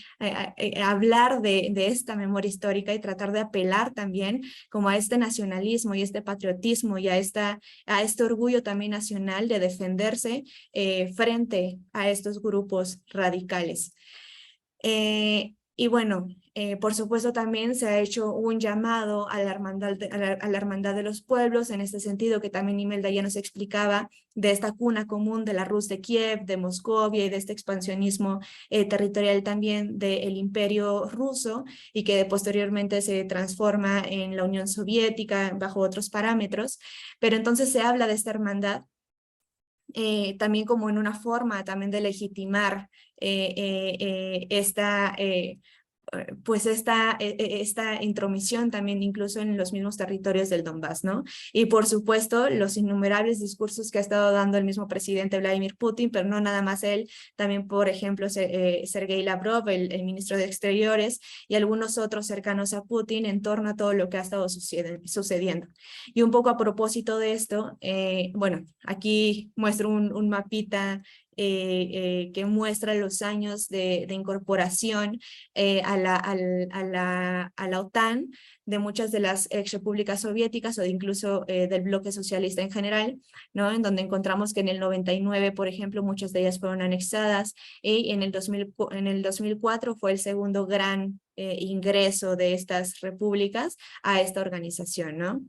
hablar de esta memoria histórica y tratar de apelar también como a este nacionalismo y este patriotismo y a este orgullo también nacional de defenderse frente a estos grupos radicales. Y bueno, por supuesto también se ha hecho un llamado a la hermandad de los pueblos, en este sentido que también Imelda ya nos explicaba de esta cuna común de la Rus de Kiev, de Moscovia y de este expansionismo territorial también del Imperio Ruso y que posteriormente se transforma en la Unión Soviética bajo otros parámetros, pero entonces se habla de esta hermandad también como en una forma también de legitimar esta pues esta intromisión también incluso en los mismos territorios del Donbass, ¿no? Y por supuesto los innumerables discursos que ha estado dando el mismo presidente Vladimir Putin, pero no nada más él, también por ejemplo Sergei Lavrov, el ministro de Exteriores, y algunos otros cercanos a Putin en torno a todo lo que ha estado sucediendo. Y un poco a propósito de esto, bueno, aquí muestro un mapita que muestra los años de incorporación a la OTAN de muchas de las ex repúblicas soviéticas o de incluso del bloque socialista en general, ¿no? En donde encontramos que en el 99, por ejemplo, muchas de ellas fueron anexadas y en el 2004 fue el segundo gran ingreso de estas repúblicas a esta organización, ¿no?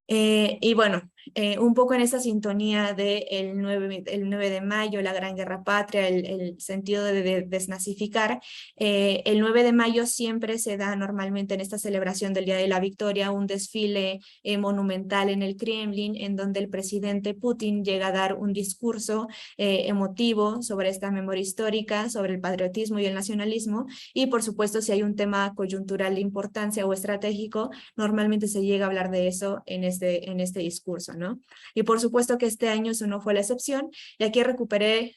Y bueno, un poco en esa sintonía del el 9 de mayo, la Gran Guerra Patria, el sentido de desnazificar, el 9 de mayo siempre se da normalmente en esta celebración del Día de la Victoria un desfile monumental en el Kremlin, en donde el presidente Putin llega a dar un discurso emotivo sobre esta memoria histórica, sobre el patriotismo y el nacionalismo, y por supuesto si hay un tema coyuntural de importancia o estratégico, normalmente se llega a hablar de eso en este discurso, ¿no? Y por supuesto que este año eso no fue la excepción, y aquí recuperé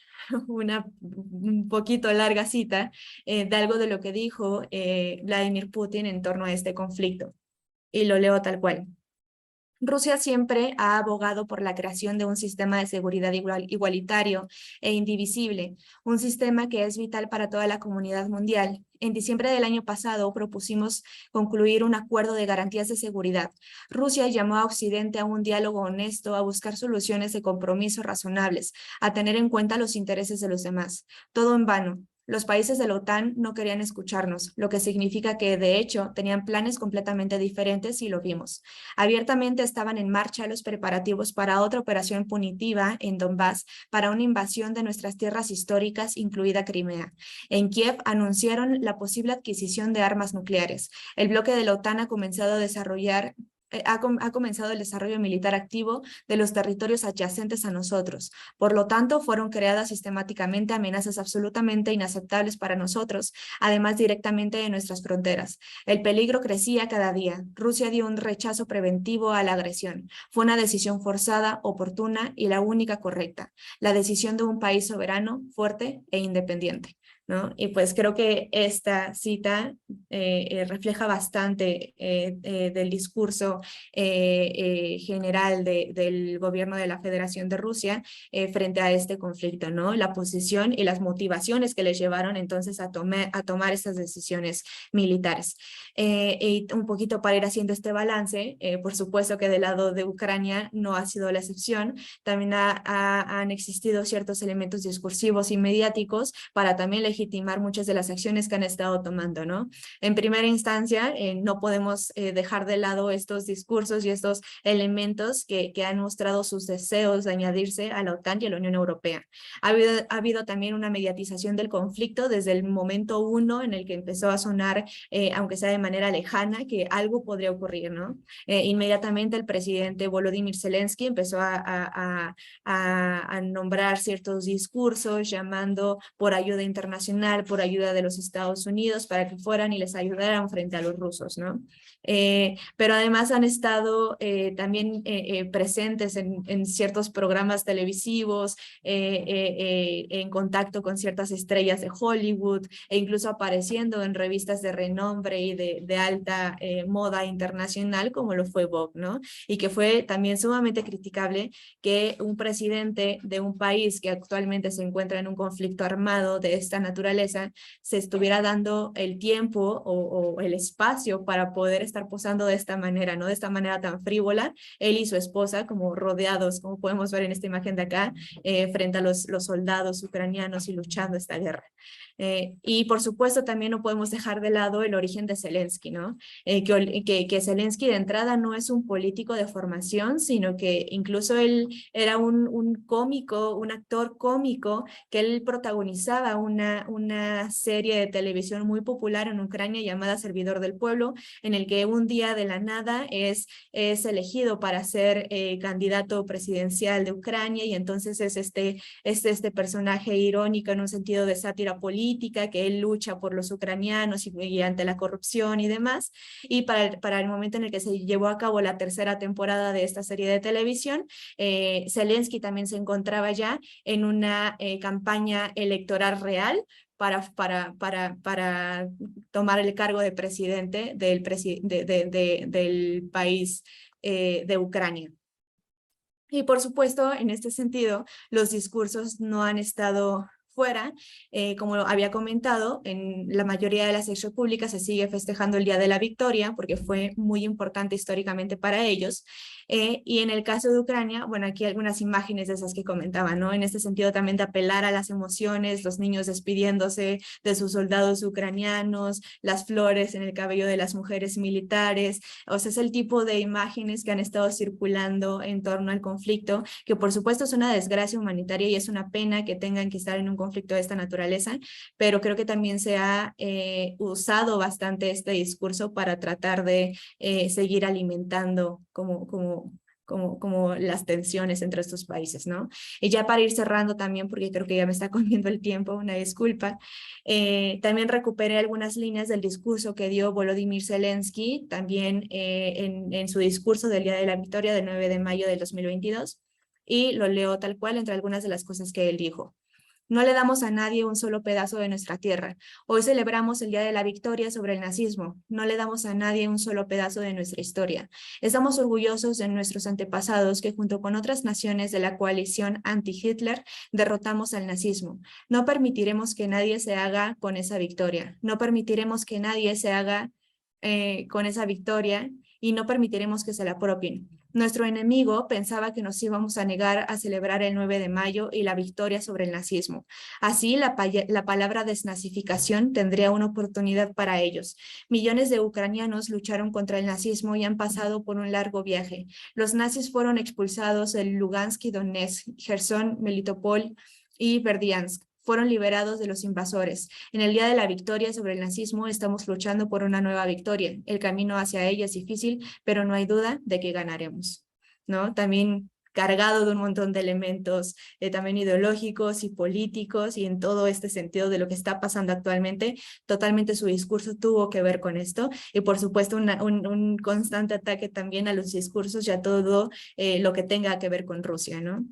una un poquito larga cita de algo de lo que dijo Vladimir Putin en torno a este conflicto, y lo leo tal cual. Rusia siempre ha abogado por la creación de un sistema de seguridad igualitario e indivisible, un sistema que es vital para toda la comunidad mundial. En diciembre del año pasado propusimos concluir un acuerdo de garantías de seguridad. Rusia llamó a Occidente a un diálogo honesto, a buscar soluciones de compromiso razonables, a tener en cuenta los intereses de los demás. Todo en vano. Los países de la OTAN no querían escucharnos, lo que significa que, de hecho, tenían planes completamente diferentes y lo vimos. Abiertamente estaban en marcha los preparativos para otra operación punitiva en Donbass para una invasión de nuestras tierras históricas, incluida Crimea. En Kiev anunciaron la posible adquisición de armas nucleares. El bloque de la OTAN ha comenzado el desarrollo militar activo de los territorios adyacentes a nosotros. Por lo tanto, fueron creadas sistemáticamente amenazas absolutamente inaceptables para nosotros, además directamente de nuestras fronteras. El peligro crecía cada día. Rusia dio un rechazo preventivo a la agresión. Fue una decisión forzada, oportuna y la única correcta. La decisión de un país soberano, fuerte e independiente, ¿no? Y pues creo que esta cita refleja bastante del discurso general del gobierno de la Federación de Rusia frente a este conflicto, ¿no? La posición y las motivaciones que les llevaron entonces a tomar estas decisiones militares. Y un poquito para ir haciendo este balance, por supuesto que del lado de Ucrania no ha sido la excepción, también han existido ciertos elementos discursivos y mediáticos para también legitimar muchas de las acciones que han estado tomando, ¿no? En primera instancia, no podemos dejar de lado estos discursos y estos elementos que han mostrado sus deseos de añadirse a la OTAN y a la Unión Europea. Ha habido también una mediatización del conflicto desde el momento uno en el que empezó a sonar, aunque sea de manera lejana, que algo podría ocurrir, ¿no? Inmediatamente el presidente Volodymyr Zelensky empezó a nombrar ciertos discursos llamando por ayuda internacional, por ayuda de los Estados Unidos para que fueran y les ayudaran frente a los rusos, ¿no? Pero además han estado también presentes en ciertos programas televisivos, en contacto con ciertas estrellas de Hollywood e incluso apareciendo en revistas de renombre y de alta moda internacional como lo fue Vogue, ¿no? Y que fue también sumamente criticable que un presidente de un país que actualmente se encuentra en un conflicto armado de esta naturaleza se estuviera dando el tiempo o el espacio para poder estar posando de esta manera, ¿no? De esta manera tan frívola, él y su esposa como rodeados, como podemos ver en esta imagen de acá, frente a los soldados ucranianos y luchando esta guerra. Y por supuesto también no podemos dejar de lado el origen de Zelensky, ¿no? Que Zelensky de entrada no es un político de formación, sino que incluso él era un cómico, un actor cómico, que él protagonizaba una serie de televisión muy popular en Ucrania llamada Servidor del Pueblo, en el que un día de la nada es elegido para ser candidato presidencial de Ucrania, y entonces es este personaje irónico en un sentido de sátira política, que él lucha por los ucranianos y ante la corrupción y demás. Y para el momento en el que se llevó a cabo la tercera temporada de esta serie de televisión, Zelensky también se encontraba ya en una campaña electoral real para tomar el cargo de presidente del país de Ucrania. Y por supuesto, en este sentido, los discursos no han estado fuera. Como había comentado, en la mayoría de las exrepúblicas se sigue festejando el Día de la Victoria, porque fue muy importante históricamente para ellos. Y en el caso de Ucrania, bueno, aquí algunas imágenes de esas que comentaba, ¿no? En este sentido también de apelar a las emociones, los niños despidiéndose de sus soldados ucranianos, las flores en el cabello de las mujeres militares. O sea, es el tipo de imágenes que han estado circulando en torno al conflicto, que por supuesto es una desgracia humanitaria y es una pena que tengan que estar en un conflicto de esta naturaleza, pero creo que también se ha usado bastante este discurso para tratar de seguir alimentando como las tensiones entre estos países, ¿no? Y ya para ir cerrando también, porque creo que ya me está comiendo el tiempo, una disculpa, también recuperé algunas líneas del discurso que dio Volodymyr Zelensky, también en su discurso del Día de la Victoria del 9 de mayo del 2022, y lo leo tal cual entre algunas de las cosas que él dijo. No le damos a nadie un solo pedazo de nuestra tierra. Hoy celebramos el Día de la Victoria sobre el nazismo. No le damos a nadie un solo pedazo de nuestra historia. Estamos orgullosos de nuestros antepasados que junto con otras naciones de la coalición anti-Hitler derrotamos al nazismo. No permitiremos que nadie se haga con esa victoria. No permitiremos que nadie se haga con esa victoria y no permitiremos que se la apropien. Nuestro enemigo pensaba que nos íbamos a negar a celebrar el 9 de mayo y la victoria sobre el nazismo. Así, la palabra desnazificación tendría una oportunidad para ellos. Millones de ucranianos lucharon contra el nazismo y han pasado por un largo viaje. Los nazis fueron expulsados de Lugansk y Donetsk, Gerson, Melitopol y Berdiansk. Fueron liberados de los invasores. En el Día de la Victoria sobre el nazismo estamos luchando por una nueva victoria. El camino hacia ella es difícil, pero no hay duda de que ganaremos, ¿no? También cargado de un montón de elementos también ideológicos y políticos, y en todo este sentido de lo que está pasando actualmente, totalmente su discurso tuvo que ver con esto, y por supuesto un constante ataque también a los discursos y a todo lo que tenga que ver con Rusia, ¿no?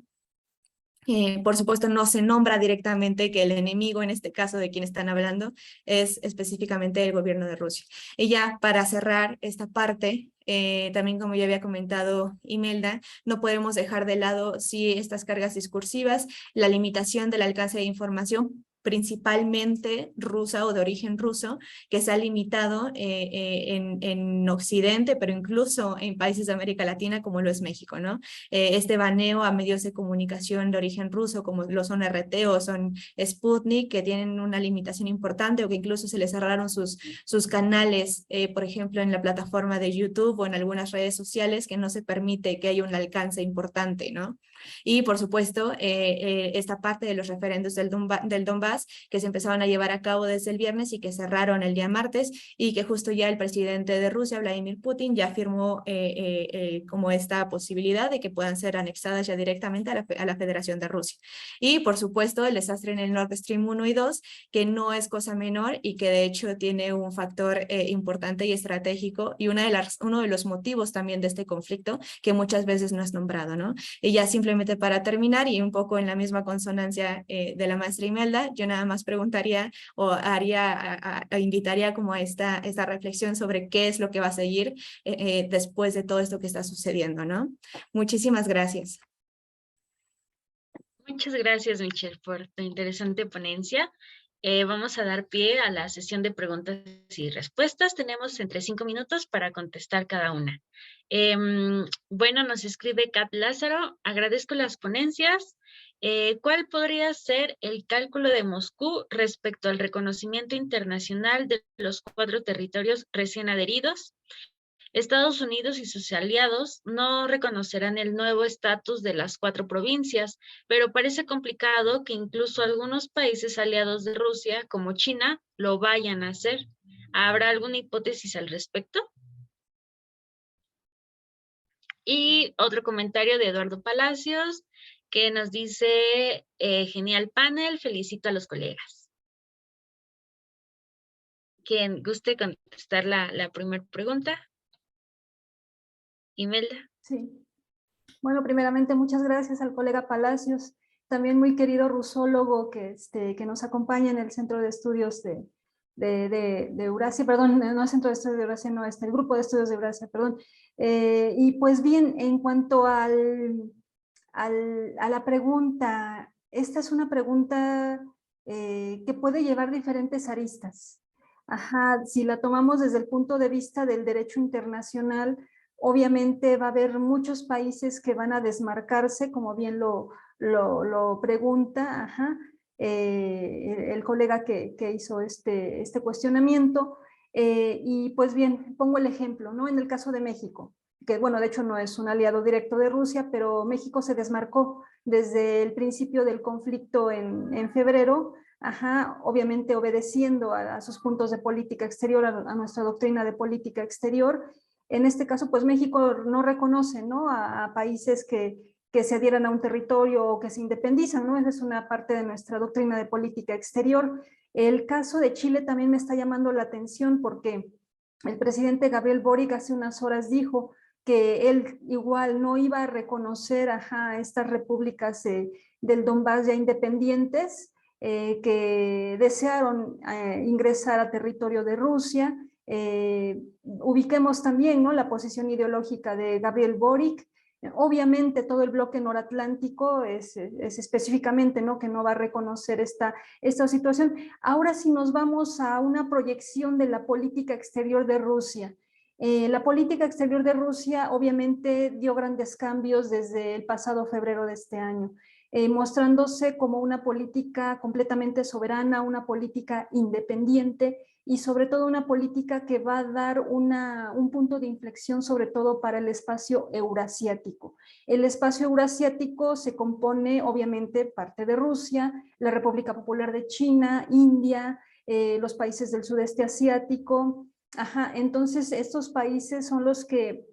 Por supuesto, no se nombra directamente que el enemigo, en este caso de quien están hablando, es específicamente el gobierno de Rusia. Y ya para cerrar esta parte, también como ya había comentado Imelda, no podemos dejar de lado estas cargas discursivas, la limitación del alcance de información, principalmente rusa o de origen ruso, que se ha limitado en Occidente, pero incluso en países de América Latina como lo es México, ¿no? Este baneo a medios de comunicación de origen ruso como lo son RT o son Sputnik, que tienen una limitación importante o que incluso se les cerraron sus canales, por ejemplo, en la plataforma de YouTube o en algunas redes sociales, que no se permite que haya un alcance importante, ¿no? Y por supuesto, esta parte de los referendos del Donbass que se empezaban a llevar a cabo desde el viernes y que cerraron el día martes, y que justo ya el presidente de Rusia, Vladimir Putin, ya firmó como esta posibilidad de que puedan ser anexadas ya directamente a la Federación de Rusia. Y por supuesto el desastre en el Nord Stream 1 y 2, que no es cosa menor y que de hecho tiene un factor importante y estratégico, y uno de los motivos también de este conflicto que muchas veces no es nombrado, ¿no? Y ya simplemente para terminar, y un poco en la misma consonancia de la maestra Imelda, yo nada más preguntaría o invitaría como a esta reflexión sobre qué es lo que va a seguir después de todo esto que está sucediendo, ¿no? Muchísimas gracias. Muchas gracias, Michelle, por tu interesante ponencia. Vamos a dar pie a la sesión de preguntas y respuestas. Tenemos entre 5 minutos para contestar cada una. Bueno, nos escribe Kat Lázaro. Agradezco las ponencias. ¿Cuál podría ser el cálculo de Moscú respecto al reconocimiento internacional de los 4 territorios recién adheridos? Estados Unidos y sus aliados no reconocerán el nuevo estatus de las 4 provincias, pero parece complicado que incluso algunos países aliados de Rusia, como China, lo vayan a hacer. ¿Habrá alguna hipótesis al respecto? Y otro comentario de Eduardo Palacios, que nos dice, genial panel, felicito a los colegas. Quien guste contestar la primera pregunta. Imelda. Sí. Bueno, primeramente muchas gracias al colega Palacios, también muy querido rusólogo que nos acompaña en el Centro de Estudios de Eurasia, perdón, no el Centro de Estudios de Eurasia, no, el Grupo de Estudios de Eurasia, perdón. Y pues bien, en cuanto a la pregunta, esta es una pregunta que puede llevar diferentes aristas. Ajá, si la tomamos desde el punto de vista del derecho internacional, obviamente va a haber muchos países que van a desmarcarse, como bien lo pregunta, ajá, el colega que hizo este cuestionamiento. Y pues bien, pongo el ejemplo, ¿no? En el caso de México, que bueno, de hecho no es un aliado directo de Rusia, pero México se desmarcó desde el principio del conflicto en febrero, ajá, obviamente obedeciendo a sus puntos de política exterior, a nuestra doctrina de política exterior. En este caso, pues México no reconoce, ¿no?, a países que se adhieran a un territorio o que se independizan, ¿no? Esa es una parte de nuestra doctrina de política exterior. El caso de Chile también me está llamando la atención porque el presidente Gabriel Boric hace unas horas dijo que él igual no iba a reconocer, ajá, estas repúblicas del Donbass ya independientes que desearon ingresar a territorio de Rusia. Ubiquemos también, ¿no?, la posición ideológica de Gabriel Boric. Obviamente todo el bloque noratlántico es específicamente, ¿no?, que no va a reconocer esta situación. Ahora si nos vamos a una proyección de la política exterior de Rusia, la política exterior de Rusia obviamente dio grandes cambios desde el pasado febrero de este año, mostrándose como una política completamente soberana, una política independiente y sobre todo una política que va a dar un punto de inflexión sobre todo para el espacio eurasiático. El espacio eurasiático se compone obviamente parte de Rusia, la República Popular de China, India, los países del sudeste asiático. Ajá, entonces estos países son los que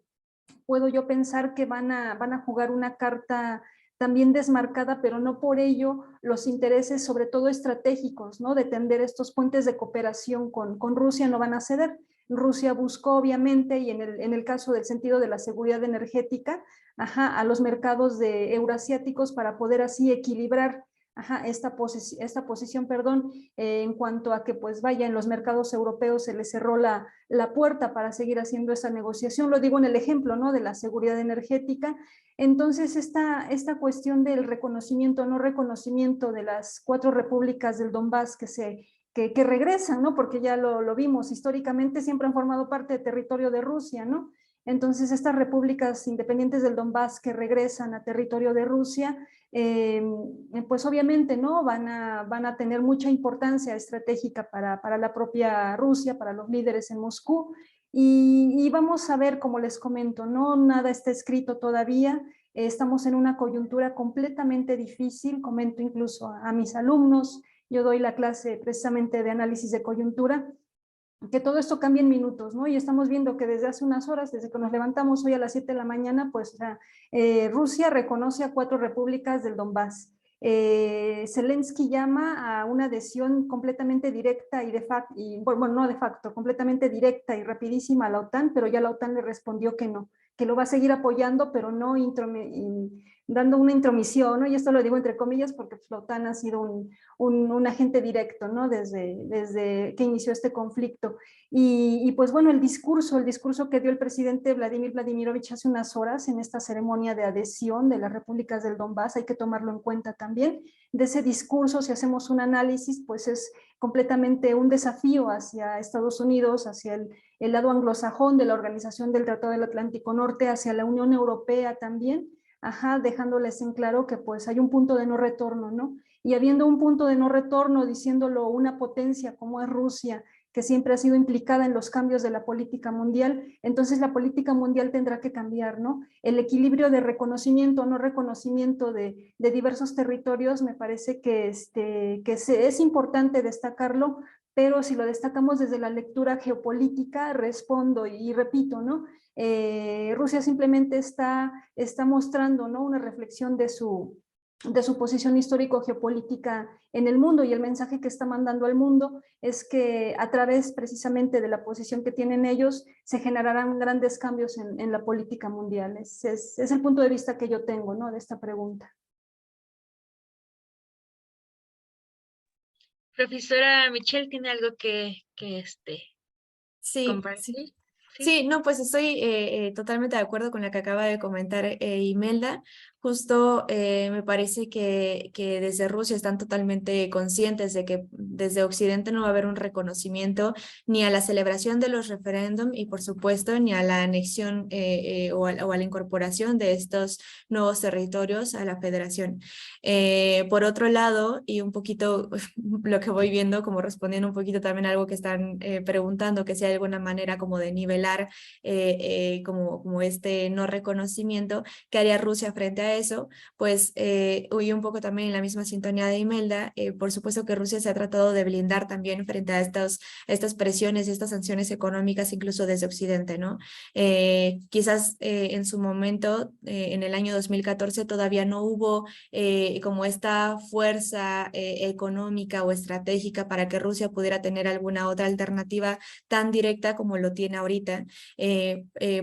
puedo yo pensar que van a jugar una carta también desmarcada, pero no por ello los intereses, sobre todo estratégicos, ¿no?, de tender estos puentes de cooperación con Rusia no van a ceder. Rusia buscó obviamente, y en el caso del sentido de la seguridad energética, ajá, a los mercados eurasiáticos para poder así equilibrar, ajá, esta posición, perdón, en cuanto a que pues vaya, en los mercados europeos se les cerró la puerta para seguir haciendo esa negociación. Lo digo en el ejemplo, ¿no?, de la seguridad energética. Entonces esta cuestión del reconocimiento o no reconocimiento de las 4 repúblicas del Donbass que regresan, ¿no?, porque ya lo vimos, históricamente siempre han formado parte del territorio de Rusia, ¿no? Entonces estas repúblicas independientes del Donbass que regresan a territorio de Rusia, pues obviamente, ¿no?, van a tener mucha importancia estratégica para la propia Rusia, para los líderes en Moscú. Y vamos a ver, como les comento, no nada está escrito todavía, estamos en una coyuntura completamente difícil, comento incluso a mis alumnos, yo doy la clase precisamente de análisis de coyuntura, que todo esto cambia en minutos, ¿no? Y estamos viendo que desde hace unas horas, desde que nos levantamos hoy a las 7 de la mañana, pues Rusia reconoce a 4 repúblicas del Donbass. Zelensky llama a una adhesión completamente directa y de facto, bueno, no de facto, completamente directa y rapidísima a la OTAN, pero ya la OTAN le respondió que no, que lo va a seguir apoyando, pero no dando una intromisión, ¿no? Y esto lo digo entre comillas porque pues, la OTAN ha sido un agente directo, ¿no?, desde que inició este conflicto. Y pues bueno, el discurso que dio el presidente Vladimir Vladimirovich hace unas horas en esta ceremonia de adhesión de las repúblicas del Donbass, hay que tomarlo en cuenta también. De ese discurso, si hacemos un análisis, pues es completamente un desafío hacia Estados Unidos, hacia el lado anglosajón de la Organización del Tratado del Atlántico Norte, hacia la Unión Europea también, ajá, dejándoles en claro que pues hay un punto de no retorno, ¿no? Y habiendo un punto de no retorno, diciéndolo una potencia como es Rusia, que siempre ha sido implicada en los cambios de la política mundial, entonces la política mundial tendrá que cambiar, ¿no? El equilibrio de reconocimiento o no reconocimiento de diversos territorios me parece que es importante destacarlo, pero si lo destacamos desde la lectura geopolítica, respondo y repito, ¿no? Rusia simplemente está mostrando, ¿no?, una reflexión de su posición histórico-geopolítica en el mundo, y el mensaje que está mandando al mundo es que a través precisamente de la posición que tienen ellos se generarán grandes cambios en la política mundial. Es el punto de vista que yo tengo, ¿no?, de esta pregunta. Profesora Michelle, ¿tiene algo que Sí, sí. compartir? Sí. Sí, no, pues estoy totalmente de acuerdo con lo que acaba de comentar Imelda. Justo me parece que desde Rusia están totalmente conscientes de que desde Occidente no va a haber un reconocimiento ni a la celebración de los referéndum y por supuesto ni a la anexión o a la incorporación de estos nuevos territorios a la federación. Por otro lado, y un poquito lo que voy viendo, como respondiendo un poquito también a algo que están preguntando, que si hay alguna manera como de nivelar como este no reconocimiento, ¿qué haría Rusia frente a eso? Pues huí un poco también en la misma sintonía de Imelda. Por supuesto que Rusia se ha tratado de blindar también frente a estas presiones y estas sanciones económicas, incluso desde Occidente, ¿no? Quizás en su momento, en el año 2014, todavía no hubo como esta fuerza económica o estratégica para que Rusia pudiera tener alguna otra alternativa tan directa como lo tiene ahorita.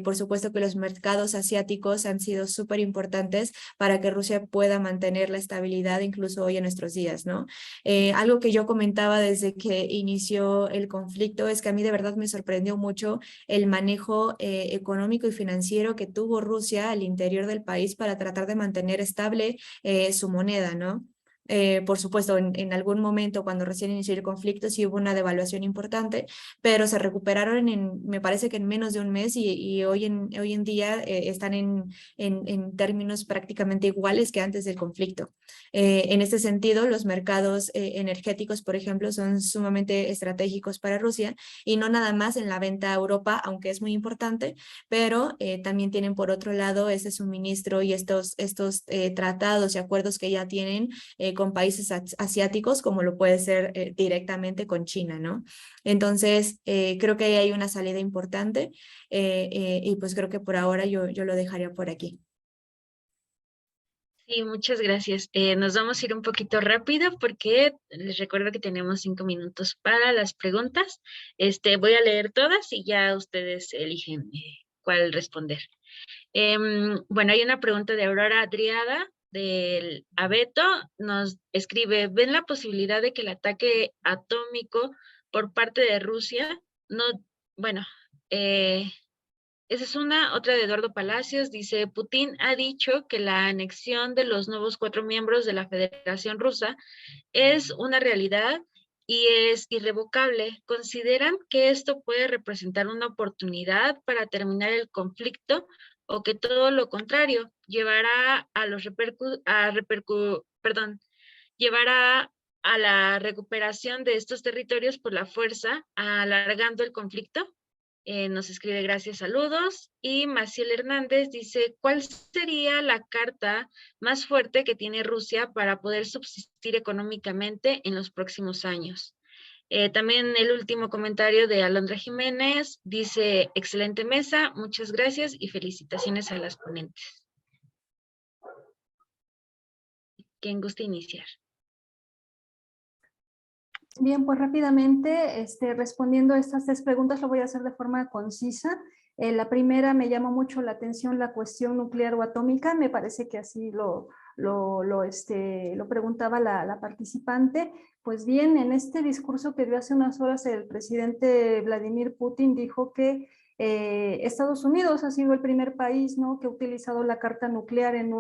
Por supuesto que los mercados asiáticos han sido súper importantes para que Rusia pueda mantener la estabilidad incluso hoy en nuestros días, ¿no? Algo que yo comentaba desde que inició el conflicto es que a mí de verdad me sorprendió mucho el manejo económico y financiero que tuvo Rusia al interior del país para tratar de mantener estable su moneda, ¿no? Por supuesto, en algún momento cuando recién inició el conflicto sí hubo una devaluación importante, pero se recuperaron me parece que en menos de un mes y hoy en día están en términos prácticamente iguales que antes del conflicto. En este sentido, los mercados energéticos, por ejemplo, son sumamente estratégicos para Rusia y no nada más en la venta a Europa, aunque es muy importante, pero también tienen por otro lado ese suministro y estos tratados y acuerdos que ya tienen con países asiáticos, como lo puede ser directamente con China, ¿no? Entonces, creo que ahí hay una salida importante y pues creo que por ahora yo lo dejaría por aquí. Sí, muchas gracias. Nos vamos a ir un poquito rápido porque les recuerdo que tenemos 5 minutos para las preguntas. Voy a leer todas y ya ustedes eligen cuál responder. Bueno, hay una pregunta de Aurora Adriada del Abeto. Nos escribe, ¿ven la posibilidad de que el ataque atómico por parte de Rusia no, bueno, esa es una. Otra de Eduardo Palacios dice, Putin ha dicho que la anexión de los nuevos 4 miembros de la Federación Rusa es una realidad y es irrevocable. ¿Consideran que esto puede representar una oportunidad para terminar el conflicto o que todo lo contrario llevará a llevará a la recuperación de estos territorios por la fuerza, alargando el conflicto? Nos escribe gracias, saludos. Y Maciel Hernández dice, ¿cuál sería la carta más fuerte que tiene Rusia para poder subsistir económicamente en los próximos años? También el último comentario de Alondra Jiménez dice, excelente mesa, muchas gracias y felicitaciones a las ponentes. ¿Quién gusta iniciar? Bien, pues rápidamente, respondiendo a estas 3 preguntas, lo voy a hacer de forma concisa. La primera, me llamó mucho la atención la cuestión nuclear o atómica, me parece que así lo preguntaba la participante. Pues bien, en este discurso que dio hace unas horas el presidente Vladimir Putin dijo que Estados Unidos ha sido el primer país, ¿no?, que ha utilizado la carta nuclear en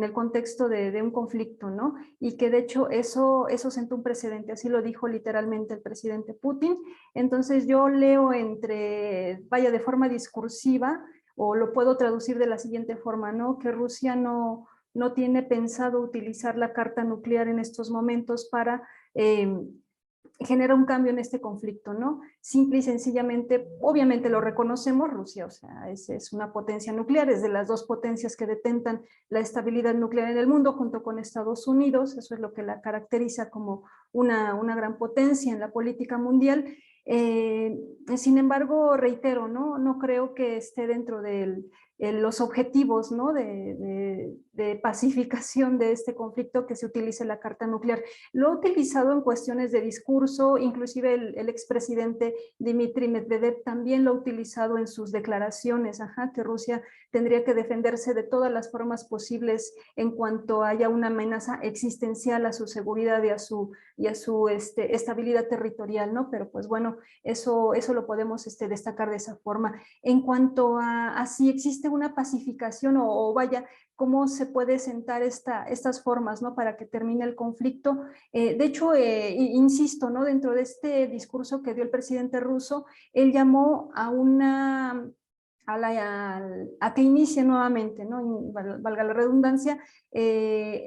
el contexto de un conflicto, ¿no? Y que de hecho eso sentó un precedente, así lo dijo literalmente el presidente Putin. Entonces yo leo de forma discursiva, o lo puedo traducir de la siguiente forma, ¿no?, que Rusia no tiene pensado utilizar la carta nuclear en estos momentos para genera un cambio en este conflicto, ¿no? Simple y sencillamente, obviamente lo reconocemos, Rusia, o sea, es una potencia nuclear, es de las 2 potencias que detentan la estabilidad nuclear en el mundo, junto con Estados Unidos, eso es lo que la caracteriza como una gran potencia en la política mundial, Sin embargo, reitero, no creo que esté dentro de los objetivos, ¿no? de pacificación de este conflicto que se utilice la carta nuclear. Lo ha utilizado en cuestiones de discurso, inclusive el expresidente Dmitry Medvedev también lo ha utilizado en sus declaraciones, que Rusia tendría que defenderse de todas las formas posibles en cuanto haya una amenaza existencial a su seguridad y a su estabilidad territorial, ¿no? Pero pues bueno, eso lo podemos destacar de esa forma. En cuanto a si existe una pacificación o vaya, cómo se puede sentar estas formas, ¿no? Para que termine el conflicto. De hecho, insisto, ¿no? Dentro de este discurso que dio el presidente ruso, él llamó a que inicie nuevamente, ¿no? Valga la redundancia,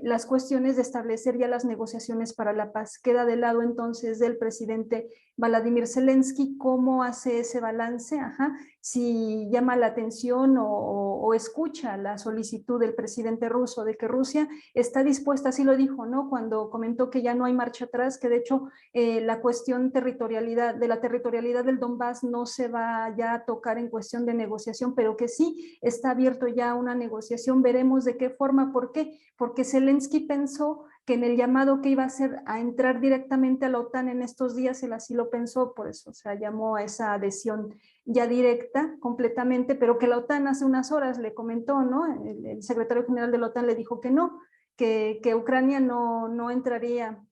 las cuestiones de establecer ya las negociaciones para la paz. Queda de lado entonces del presidente Vladimir Zelensky cómo hace ese balance, si llama la atención o escucha la solicitud del presidente ruso de que Rusia está dispuesta, así lo dijo, ¿no? Cuando comentó que ya no hay marcha atrás, que de hecho la cuestión de la territorialidad del Donbass no se va ya a tocar en cuestión de negociación, pero que sí está abierto ya una negociación. Veremos de qué forma. ¿Por qué? Porque Zelensky pensó que en el llamado que iba a hacer a entrar directamente a la OTAN en estos días, él así lo pensó, por eso, llamó a esa adhesión ya directa completamente, pero que la OTAN hace unas horas le comentó, ¿no? El secretario general de la OTAN le dijo que no, que Ucrania no entraría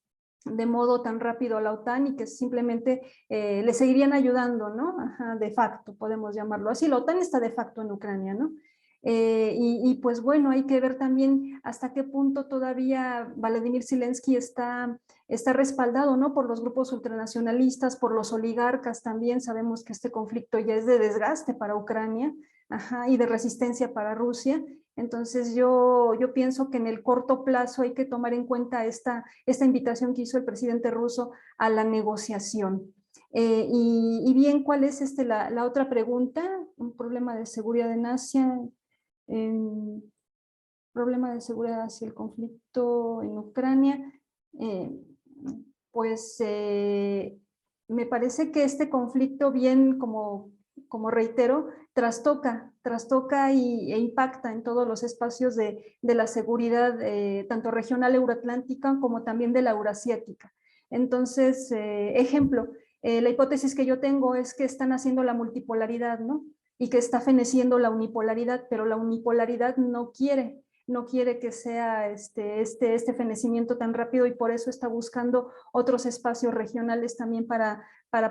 de modo tan rápido a la OTAN y que simplemente le seguirían ayudando, ¿no? De facto, podemos llamarlo así. La OTAN está de facto en Ucrania, ¿no? Y pues bueno, hay que ver también hasta qué punto todavía Vladimir Zelensky está respaldado, ¿no? Por los grupos ultranacionalistas, por los oligarcas también. Sabemos que este conflicto ya es de desgaste para Ucrania, y de resistencia para Rusia. Entonces yo pienso que en el corto plazo hay que tomar en cuenta esta invitación que hizo el presidente ruso a la negociación. Y bien, ¿cuál es la otra pregunta? Un problema de seguridad en Asia. Problema de seguridad hacia el conflicto en Ucrania. Pues me parece que este conflicto, bien como reitero, trastoca e impacta en todos los espacios de la seguridad, tanto regional euroatlántica como también de la eurasiática. Entonces, ejemplo, la hipótesis que yo tengo es que están haciendo la multipolaridad, ¿no? Y que está feneciendo la unipolaridad, pero la unipolaridad no quiere que sea este fenecimiento tan rápido, y por eso está buscando otros espacios regionales también para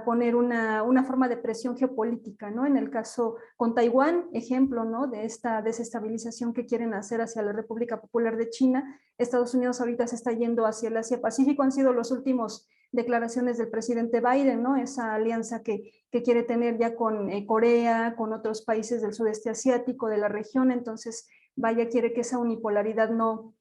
poner una forma de presión geopolítica, ¿no? En el caso con Taiwán, ejemplo, ¿no? De esta desestabilización que quieren hacer hacia la República Popular de China. Estados Unidos ahorita se está yendo hacia el Asia-Pacífico. Han sido los últimos declaraciones del presidente Biden, ¿no? Esa alianza que quiere tener ya con Corea, con otros países del sudeste asiático, de la región. Entonces, vaya, quiere que esa unipolaridad no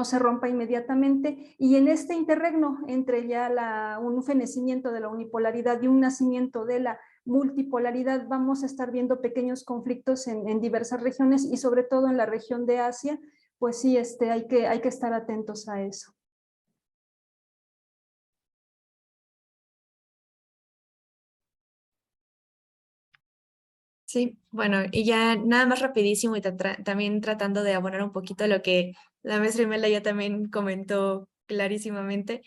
se rompa inmediatamente, y en este interregno entre ya un fenecimiento de la unipolaridad y un nacimiento de la multipolaridad, vamos a estar viendo pequeños conflictos en diversas regiones, y sobre todo en la región de Asia. Pues sí, hay que estar atentos a eso. Sí, bueno, y ya nada más rapidísimo y también tratando de abonar un poquito lo que la maestra Imelda ya también comentó clarísimamente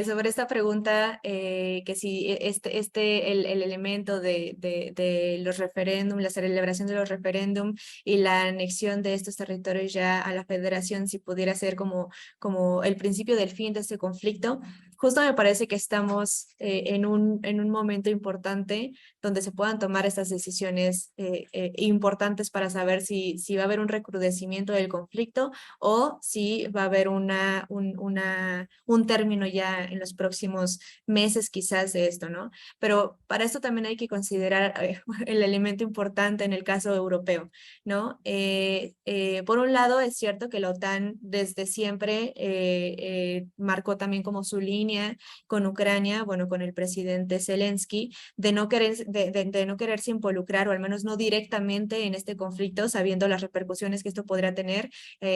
sobre esta pregunta, que si el elemento de los referéndums, la celebración de los referéndums y la anexión de estos territorios ya a la federación, si pudiera ser como el principio del fin de este conflicto. Justo me parece que estamos en un momento importante donde se puedan tomar estas decisiones importantes para saber si va a haber un recrudecimiento del conflicto o si va a haber un término ya en los próximos meses quizás de esto, ¿no? Pero para esto también hay que considerar el elemento importante en el caso europeo, ¿no? Por un lado, es cierto que la OTAN desde siempre marcó también como su línea con Ucrania, bueno, con el presidente Zelensky, de no quererse involucrar, o al menos no directamente en este conflicto, sabiendo las repercusiones que esto podría tener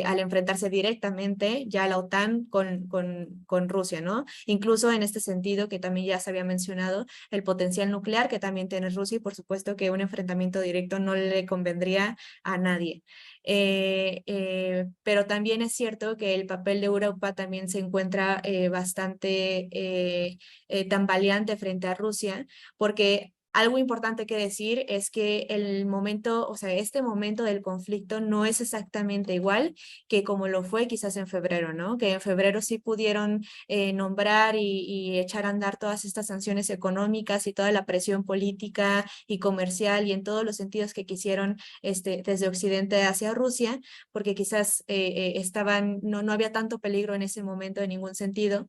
al enfrentarse directamente ya a la OTAN con con Rusia, ¿no? Incluso en este sentido que también ya se había mencionado, el potencial nuclear que también tiene Rusia y por supuesto que un enfrentamiento directo no le convendría a nadie. Pero también es cierto que el papel de Europa también se encuentra bastante tambaleante frente a Rusia, porque algo importante que decir es que el momento, o sea, este momento del conflicto no es exactamente igual que como lo fue quizás en febrero, ¿no? Que en febrero sí pudieron nombrar y echar a andar todas estas sanciones económicas y toda la presión política y comercial y en todos los sentidos que quisieron desde Occidente hacia Rusia, porque quizás no había tanto peligro en ese momento en ningún sentido.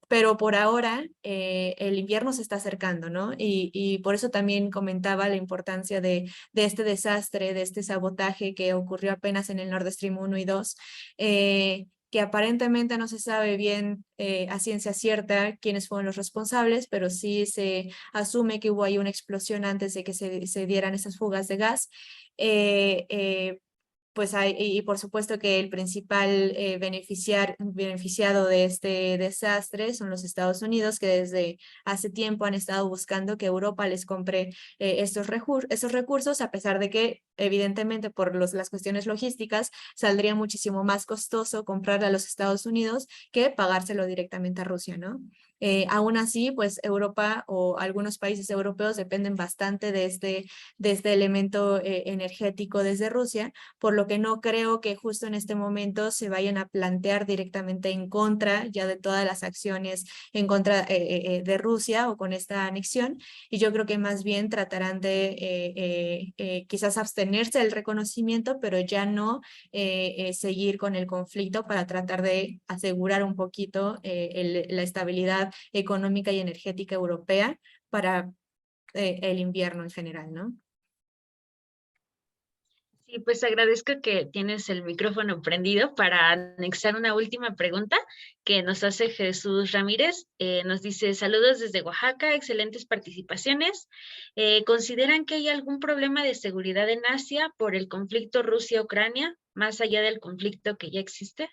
Pero por ahora el invierno se está acercando, ¿no? Y por eso también comentaba la importancia de este desastre, de este sabotaje que ocurrió apenas en el Nord Stream 1 y 2, que aparentemente no se sabe bien a ciencia cierta quiénes fueron los responsables, pero sí se asume que hubo ahí una explosión antes de que se dieran esas fugas de gas. Pues y por supuesto que el principal beneficiado de este desastre son los Estados Unidos, que desde hace tiempo han estado buscando que Europa les compre estos recursos, a pesar de que evidentemente por las cuestiones logísticas saldría muchísimo más costoso comprar a los Estados Unidos que pagárselo directamente a Rusia, ¿no? Aún así, pues Europa o algunos países europeos dependen bastante de este elemento energético desde Rusia, por lo que no creo que justo en este momento se vayan a plantear directamente en contra ya de todas las acciones en contra de Rusia o con esta anexión, y yo creo que más bien tratarán de quizás abstenerse del reconocimiento, pero ya no seguir con el conflicto para tratar de asegurar un poquito la estabilidad económica y energética europea para el invierno en general, ¿no? Sí, pues agradezco que tienes el micrófono prendido para anexar una última pregunta que nos hace Jesús Ramírez. Nos dice, saludos desde Oaxaca, excelentes participaciones. ¿Consideran que hay algún problema de seguridad en Asia por el conflicto Rusia-Ucrania, más allá del conflicto que ya existe?